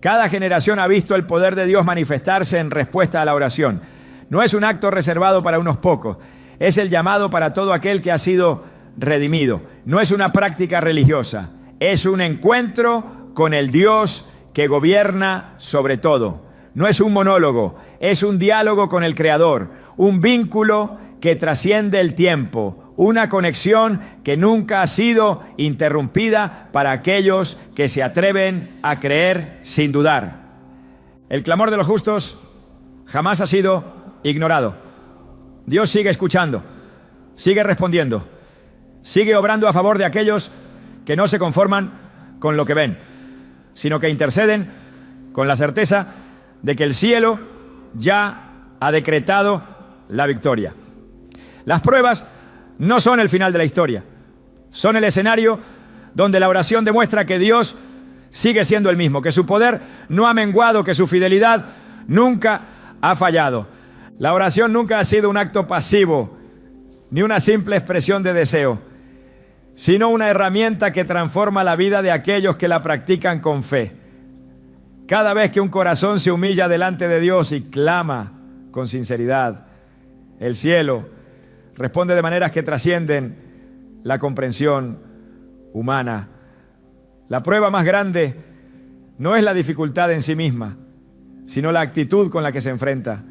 Cada generación ha visto el poder de Dios manifestarse en respuesta a la oración. No es un acto reservado para unos pocos, es el llamado para todo aquel que ha sido redimido. No es una práctica religiosa, es un encuentro con el Dios que gobierna sobre todo. No es un monólogo, es un diálogo con el Creador, un vínculo que trasciende el tiempo, una conexión que nunca ha sido interrumpida para aquellos que se atreven a creer sin dudar. El clamor de los justos jamás ha sido ignorado. Dios sigue escuchando, sigue respondiendo, sigue obrando a favor de aquellos que no se conforman con lo que ven, sino que interceden con la certeza de que el cielo ya ha decretado la victoria. Las pruebas no son el final de la historia, son el escenario donde la oración demuestra que Dios sigue siendo el mismo, que su poder no ha menguado, que su fidelidad nunca ha fallado. La oración nunca ha sido un acto pasivo, ni una simple expresión de deseo, sino una herramienta que transforma la vida de aquellos que la practican con fe. Cada vez que un corazón se humilla delante de Dios y clama con sinceridad, el cielo responde de maneras que trascienden la comprensión humana. La prueba más grande no es la dificultad en sí misma, sino la actitud con la que se enfrenta.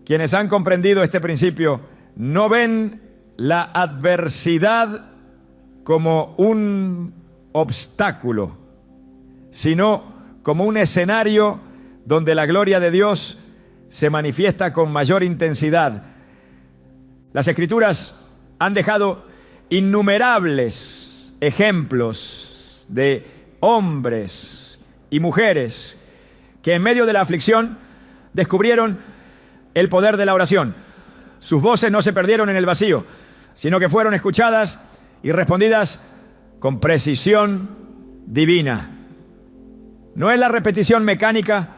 Quienes han comprendido este principio no ven la adversidad como un obstáculo, sino como un escenario donde la gloria de Dios se manifiesta con mayor intensidad. Las Escrituras han dejado innumerables ejemplos de hombres y mujeres que en medio de la aflicción descubrieron el poder de la oración. Sus voces no se perdieron en el vacío, sino que fueron escuchadas y respondidas con precisión divina. No es la repetición mecánica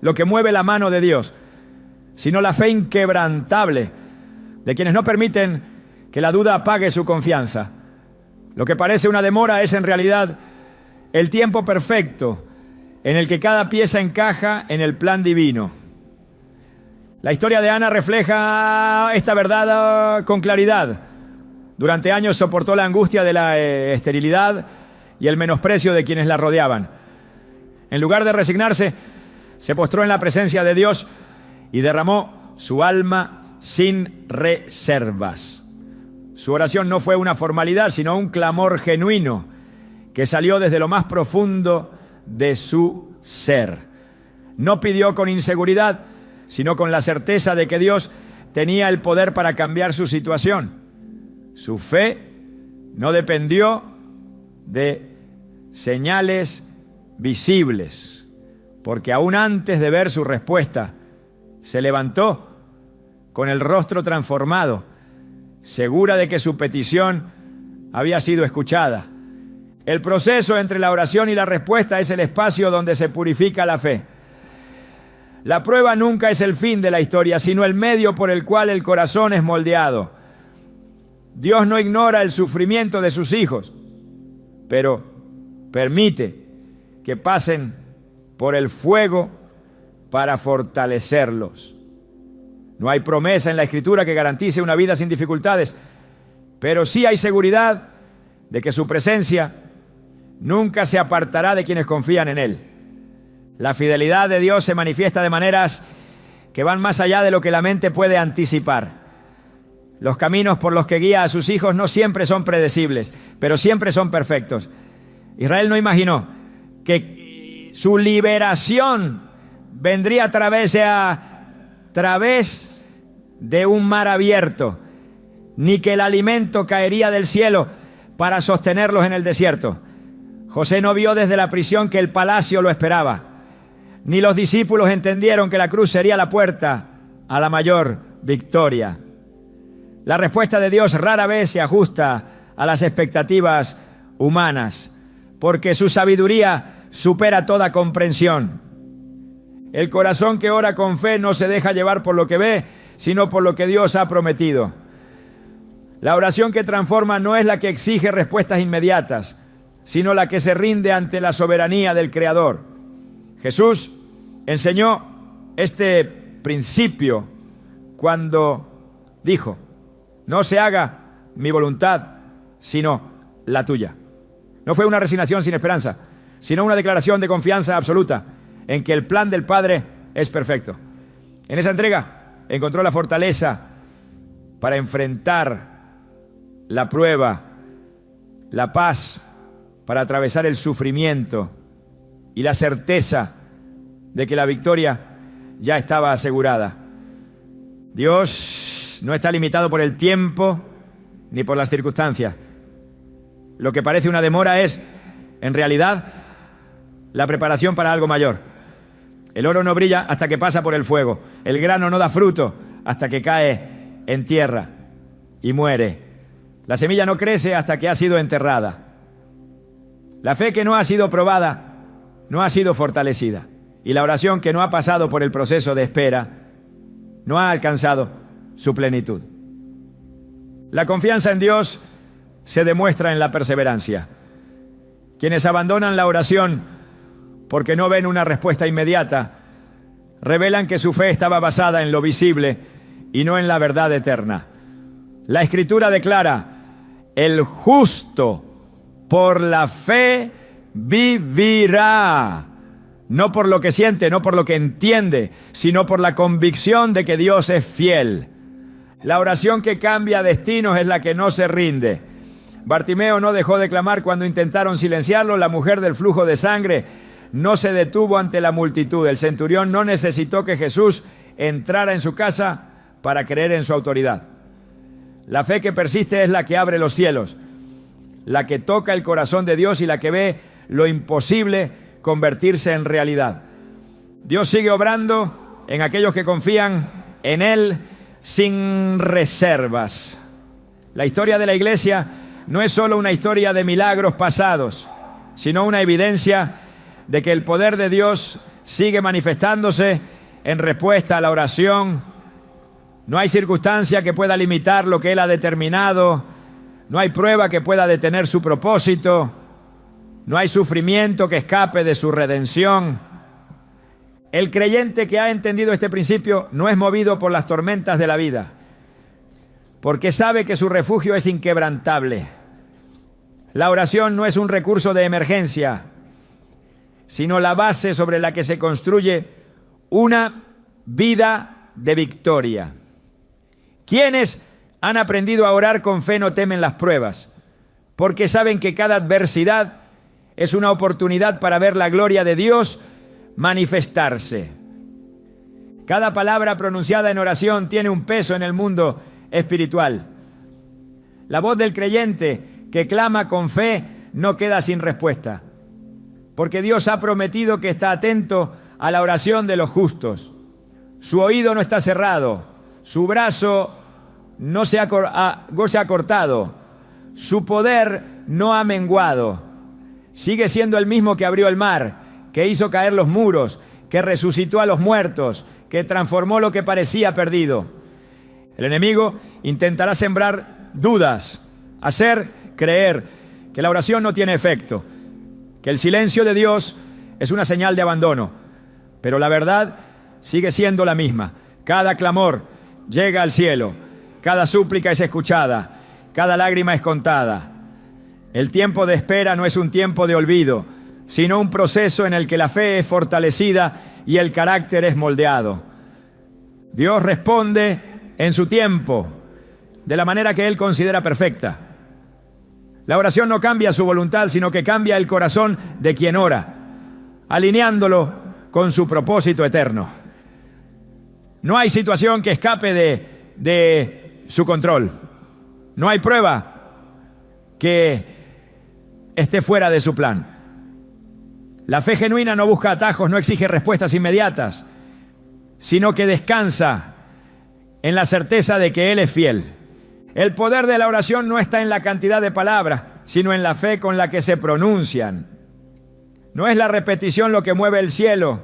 lo que mueve la mano de Dios, sino la fe inquebrantable de quienes no permiten que la duda apague su confianza. Lo que parece una demora es en realidad el tiempo perfecto en el que cada pieza encaja en el plan divino. La historia de Ana refleja esta verdad con claridad. Durante años soportó la angustia de la esterilidad y el menosprecio de quienes la rodeaban. En lugar de resignarse, se postró en la presencia de Dios y derramó su alma sin reservas. Su oración no fue una formalidad, sino un clamor genuino que salió desde lo más profundo de su ser. No pidió con inseguridad, sino con la certeza de que Dios tenía el poder para cambiar su situación. Su fe no dependió de señales visibles, porque aún antes de ver su respuesta, se levantó con el rostro transformado, segura de que su petición había sido escuchada. El proceso entre la oración y la respuesta es el espacio donde se purifica la fe. La prueba nunca es el fin de la historia, sino el medio por el cual el corazón es moldeado. Dios no ignora el sufrimiento de sus hijos, pero permite que pasen por el fuego para fortalecerlos. No hay promesa en la Escritura que garantice una vida sin dificultades, pero sí hay seguridad de que su presencia nunca se apartará de quienes confían en Él. La fidelidad de Dios se manifiesta de maneras que van más allá de lo que la mente puede anticipar. Los caminos por los que guía a sus hijos no siempre son predecibles, pero siempre son perfectos. Israel no imaginó que su liberación vendría a través de un mar abierto, ni que el alimento caería del cielo para sostenerlos en el desierto. José no vio desde la prisión que el palacio lo esperaba, ni los discípulos entendieron que la cruz sería la puerta a la mayor victoria. La respuesta de Dios rara vez se ajusta a las expectativas humanas, porque su sabiduría supera toda comprensión. El corazón que ora con fe no se deja llevar por lo que ve, sino por lo que Dios ha prometido. La oración que transforma no es la que exige respuestas inmediatas, sino la que se rinde ante la soberanía del Creador. Jesús enseñó este principio cuando dijo: no se haga mi voluntad, sino la tuya. No fue una resignación sin esperanza, sino una declaración de confianza absoluta en que el plan del Padre es perfecto. En esa entrega encontró la fortaleza para enfrentar la prueba, la paz para atravesar el sufrimiento y la certeza de que la victoria ya estaba asegurada. Dios no está limitado por el tiempo ni por las circunstancias. Lo que parece una demora es, en realidad, la preparación para algo mayor. El oro no brilla hasta que pasa por el fuego. El grano no da fruto hasta que cae en tierra y muere. La semilla no crece hasta que ha sido enterrada. La fe que no ha sido probada no ha sido fortalecida. Y la oración que no ha pasado por el proceso de espera no ha alcanzado su plenitud. La confianza en Dios se demuestra en la perseverancia. Quienes abandonan la oración porque no ven una respuesta inmediata, revelan que su fe estaba basada en lo visible y no en la verdad eterna. La Escritura declara: el justo por la fe vivirá. No por lo que siente, no por lo que entiende, sino por la convicción de que Dios es fiel. La oración que cambia destinos es la que no se rinde. Bartimeo no dejó de clamar cuando intentaron silenciarlo. La mujer del flujo de sangre no se detuvo ante la multitud. El centurión no necesitó que Jesús entrara en su casa para creer en su autoridad. La fe que persiste es la que abre los cielos, la que toca el corazón de Dios y la que ve lo imposible convertirse en realidad. Dios sigue obrando en aquellos que confían en Él sin reservas. La historia de la iglesia no es solo una historia de milagros pasados, sino una evidencia de que el poder de Dios sigue manifestándose en respuesta a la oración. No hay circunstancia que pueda limitar lo que Él ha determinado. No hay prueba que pueda detener su propósito. No hay sufrimiento que escape de su redención. El creyente que ha entendido este principio no es movido por las tormentas de la vida, porque sabe que su refugio es inquebrantable. La oración no es un recurso de emergencia, sino la base sobre la que se construye una vida de victoria. Quienes han aprendido a orar con fe no temen las pruebas, porque saben que cada adversidad es una oportunidad para ver la gloria de Dios manifestarse. Cada palabra pronunciada en oración tiene un peso en el mundo espiritual. La voz del creyente que clama con fe no queda sin respuesta, porque Dios ha prometido que está atento a la oración de los justos. Su oído no está cerrado, su brazo no se ha cortado, su poder no ha menguado. Sigue siendo el mismo que abrió el mar, que hizo caer los muros, que resucitó a los muertos, que transformó lo que parecía perdido. El enemigo intentará sembrar dudas, hacer creer que la oración no tiene efecto, que el silencio de Dios es una señal de abandono. Pero la verdad sigue siendo la misma. Cada clamor llega al cielo, cada súplica es escuchada, cada lágrima es contada. El tiempo de espera no es un tiempo de olvido, sino un proceso en el que la fe es fortalecida y el carácter es moldeado. Dios responde en su tiempo, de la manera que Él considera perfecta. La oración no cambia su voluntad, sino que cambia el corazón de quien ora, alineándolo con su propósito eterno. No hay situación que escape de su control. No hay prueba que esté fuera de su plan. La fe genuina no busca atajos, no exige respuestas inmediatas, sino que descansa en la certeza de que Él es fiel. El poder de la oración no está en la cantidad de palabras, sino en la fe con la que se pronuncian. No es la repetición lo que mueve el cielo,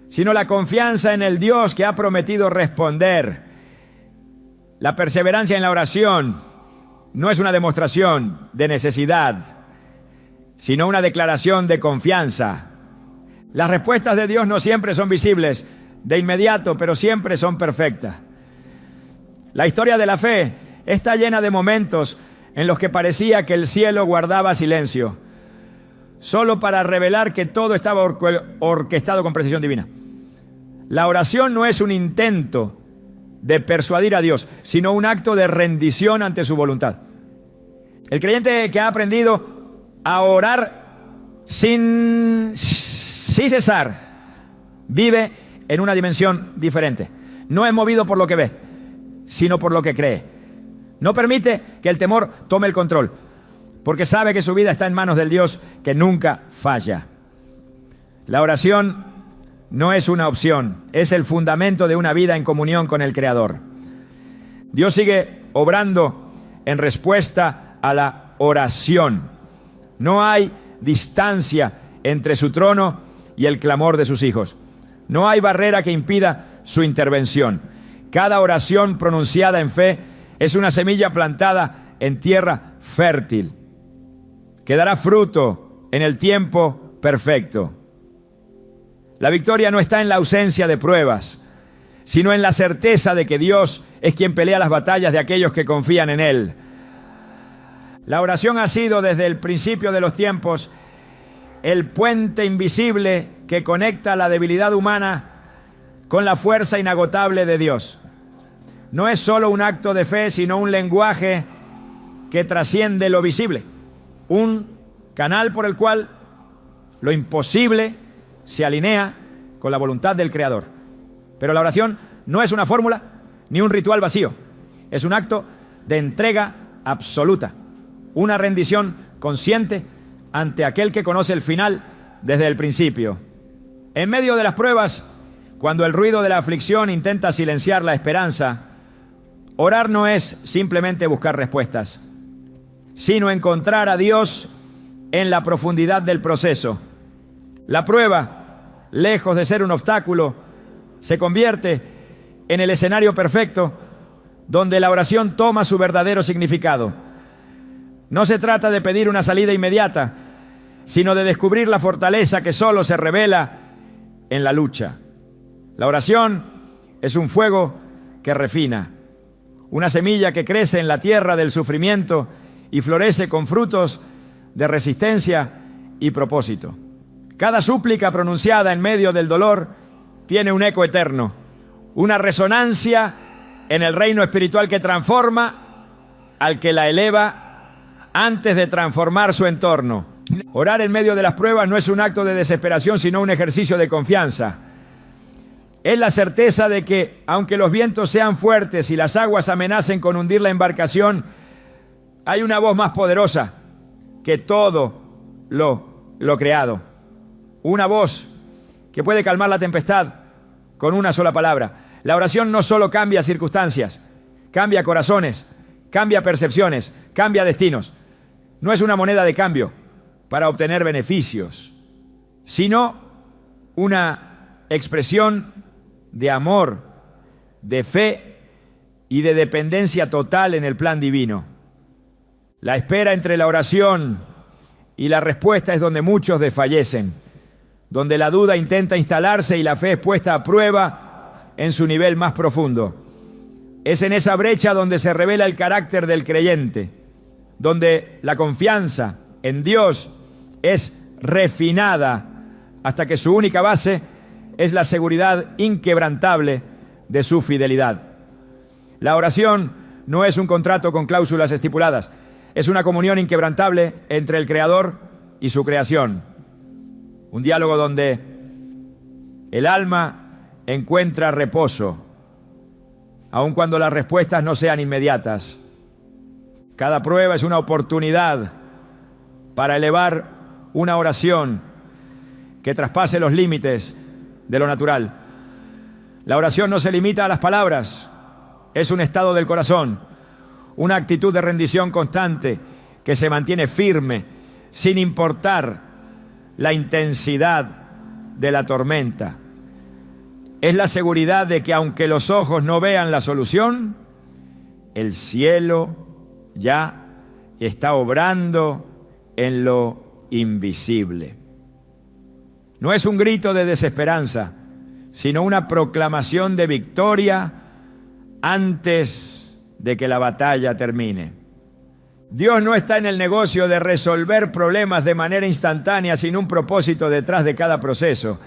sino la confianza en el Dios que ha prometido responder. La perseverancia en la oración no es una demostración de necesidad, sino una declaración de confianza. Las respuestas de Dios no siempre son visibles de inmediato, pero siempre son perfectas. La historia de la fe está llena de momentos en los que parecía que el cielo guardaba silencio, solo para revelar que todo estaba orquestado con precisión divina. La oración no es un intento de persuadir a Dios, sino un acto de rendición ante su voluntad. El creyente que ha aprendido a orar sin cesar vive en una dimensión diferente. No es movido por lo que ve, sino por lo que cree. No permite que el temor tome el control, porque sabe que su vida está en manos del Dios que nunca falla. La oración no es una opción, es el fundamento de una vida en comunión con el Creador. Dios sigue obrando en respuesta a la oración. No hay distancia entre su trono y el clamor de sus hijos. No hay barrera que impida su intervención. Cada oración pronunciada en fe es una semilla plantada en tierra fértil, que dará fruto en el tiempo perfecto. La victoria no está en la ausencia de pruebas, sino en la certeza de que Dios es quien pelea las batallas de aquellos que confían en Él. La oración ha sido desde el principio de los tiempos el puente invisible que conecta la debilidad humana con la fuerza inagotable de Dios. No es solo un acto de fe, sino un lenguaje que trasciende lo visible. Un canal por el cual lo imposible se alinea con la voluntad del Creador. Pero la oración no es una fórmula ni un ritual vacío. Es un acto de entrega absoluta, una rendición consciente ante aquel que conoce el final desde el principio. En medio de las pruebas, cuando el ruido de la aflicción intenta silenciar la esperanza, orar no es simplemente buscar respuestas, sino encontrar a Dios en la profundidad del proceso. La prueba, lejos de ser un obstáculo, se convierte en el escenario perfecto donde la oración toma su verdadero significado. No se trata de pedir una salida inmediata, sino de descubrir la fortaleza que solo se revela en la lucha. La oración es un fuego que refina, una semilla que crece en la tierra del sufrimiento y florece con frutos de resistencia y propósito. Cada súplica pronunciada en medio del dolor tiene un eco eterno, una resonancia en el reino espiritual que transforma al que la eleva antes de transformar su entorno. Orar en medio de las pruebas no es un acto de desesperación, sino un ejercicio de confianza. Es la certeza de que, aunque los vientos sean fuertes y las aguas amenacen con hundir la embarcación, hay una voz más poderosa que todo lo creado. Una voz que puede calmar la tempestad con una sola palabra. La oración no solo cambia circunstancias, cambia corazones, cambia percepciones, cambia destinos. No es una moneda de cambio para obtener beneficios, sino una expresión de amor, de fe y de dependencia total en el plan divino. La espera entre la oración y la respuesta es donde muchos desfallecen, donde la duda intenta instalarse y la fe es puesta a prueba en su nivel más profundo. Es en esa brecha donde se revela el carácter del creyente, donde la confianza en Dios es refinada hasta que su única base es la seguridad inquebrantable de su fidelidad. La oración no es un contrato con cláusulas estipuladas, es una comunión inquebrantable entre el Creador y su creación. Un diálogo donde el alma encuentra reposo, aun cuando las respuestas no sean inmediatas. Cada prueba es una oportunidad para elevar una oración que traspase los límites de lo natural. La oración no se limita a las palabras, es un estado del corazón, una actitud de rendición constante que se mantiene firme sin importar la intensidad de la tormenta. Es la seguridad de que aunque los ojos no vean la solución, el cielo ya está obrando en lo invisible. No es un grito de desesperanza, sino una proclamación de victoria antes de que la batalla termine. Dios no está en el negocio de resolver problemas de manera instantánea sin un propósito detrás de cada proceso.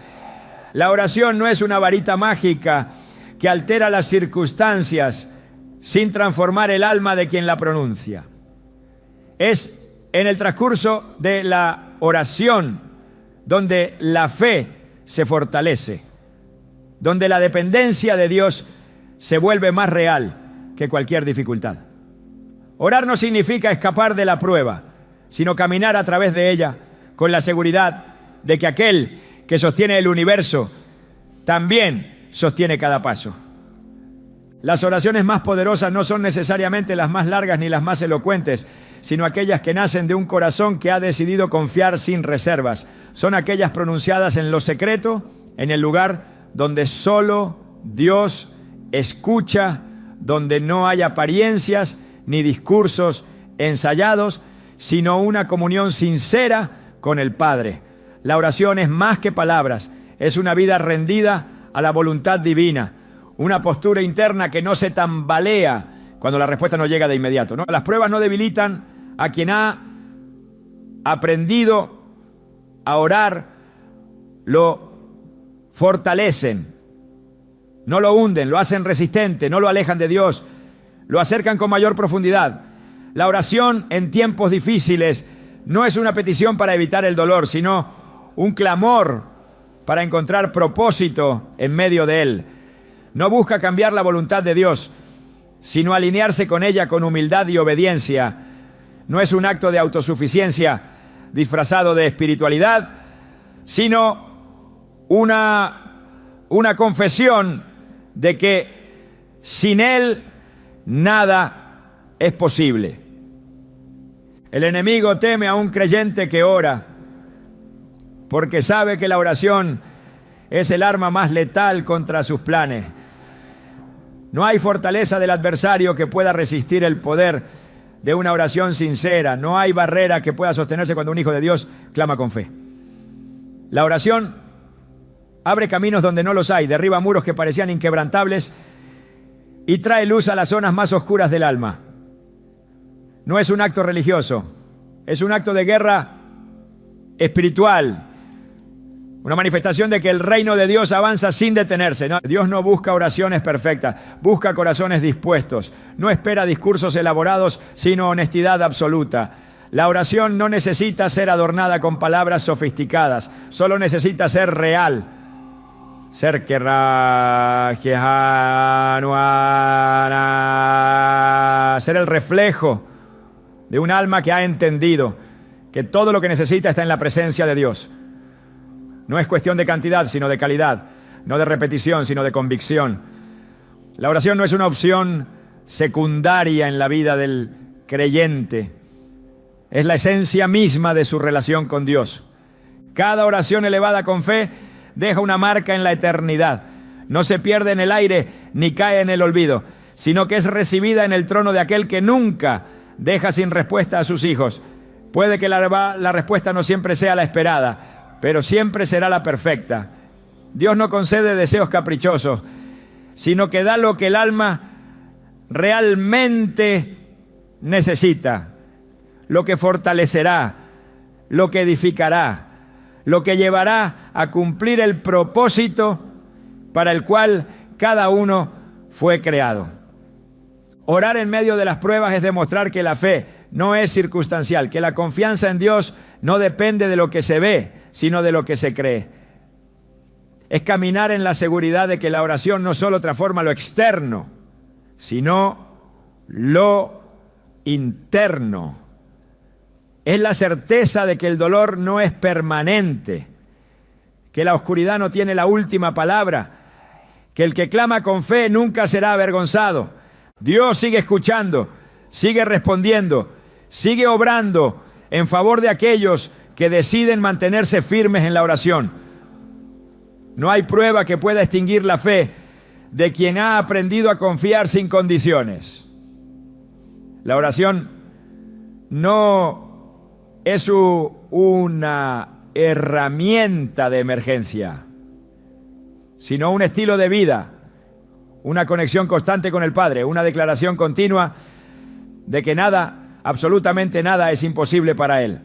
La oración no es una varita mágica que altera las circunstancias sin transformar el alma de quien la pronuncia. Es en el transcurso de la oración donde la fe se fortalece, donde la dependencia de Dios se vuelve más real que cualquier dificultad. Orar no significa escapar de la prueba, sino caminar a través de ella con la seguridad de que aquel que sostiene el universo también sostiene cada paso. Las oraciones más poderosas no son necesariamente las más largas ni las más elocuentes, sino aquellas que nacen de un corazón que ha decidido confiar sin reservas. Son aquellas pronunciadas en lo secreto, en el lugar donde solo Dios escucha, donde no hay apariencias ni discursos ensayados, sino una comunión sincera con el Padre. La oración es más que palabras, es una vida rendida a la voluntad divina, una postura interna que no se tambalea cuando la respuesta no llega de inmediato, ¿no? Las pruebas no debilitan a quien ha aprendido a orar, lo fortalecen, no lo hunden, lo hacen resistente, no lo alejan de Dios, lo acercan con mayor profundidad. La oración en tiempos difíciles no es una petición para evitar el dolor, sino un clamor para encontrar propósito en medio de él. No busca cambiar la voluntad de Dios, sino alinearse con ella con humildad y obediencia. No es un acto de autosuficiencia disfrazado de espiritualidad, sino una confesión de que sin Él nada es posible. El enemigo teme a un creyente que ora, porque sabe que la oración es el arma más letal contra sus planes. No hay fortaleza del adversario que pueda resistir el poder de una oración sincera. No hay barrera que pueda sostenerse cuando un hijo de Dios clama con fe. La oración abre caminos donde no los hay, derriba muros que parecían inquebrantables y trae luz a las zonas más oscuras del alma. No es un acto religioso, es un acto de guerra espiritual, una manifestación de que el reino de Dios avanza sin detenerse, ¿no? Dios no busca oraciones perfectas, busca corazones dispuestos, no espera discursos elaborados, sino honestidad absoluta. La oración no necesita ser adornada con palabras sofisticadas, solo necesita ser real. Ser el reflejo de un alma que ha entendido que todo lo que necesita está en la presencia de Dios. No es cuestión de cantidad, sino de calidad, no de repetición, sino de convicción. La oración no es una opción secundaria en la vida del creyente, es la esencia misma de su relación con Dios. Cada oración elevada con fe deja una marca en la eternidad. No se pierde en el aire ni cae en el olvido, sino que es recibida en el trono de aquel que nunca deja sin respuesta a sus hijos. Puede que la respuesta no siempre sea la esperada, pero siempre será la perfecta. Dios no concede deseos caprichosos, sino que da lo que el alma realmente necesita, lo que fortalecerá, lo que edificará, lo que llevará a cumplir el propósito para el cual cada uno fue creado. Orar en medio de las pruebas es demostrar que la fe no es circunstancial, que la confianza en Dios no depende de lo que se ve, sino de lo que se cree. Es caminar en la seguridad de que la oración no solo transforma lo externo, sino lo interno. Es la certeza de que el dolor no es permanente, que la oscuridad no tiene la última palabra, que el que clama con fe nunca será avergonzado. Dios sigue escuchando, sigue respondiendo, sigue obrando en favor de aquellos que deciden mantenerse firmes en la oración. No hay prueba que pueda extinguir la fe de quien ha aprendido a confiar sin condiciones. La oración no es una herramienta de emergencia, sino un estilo de vida, una conexión constante con el Padre, una declaración continua de que nada, absolutamente nada, es imposible para Él.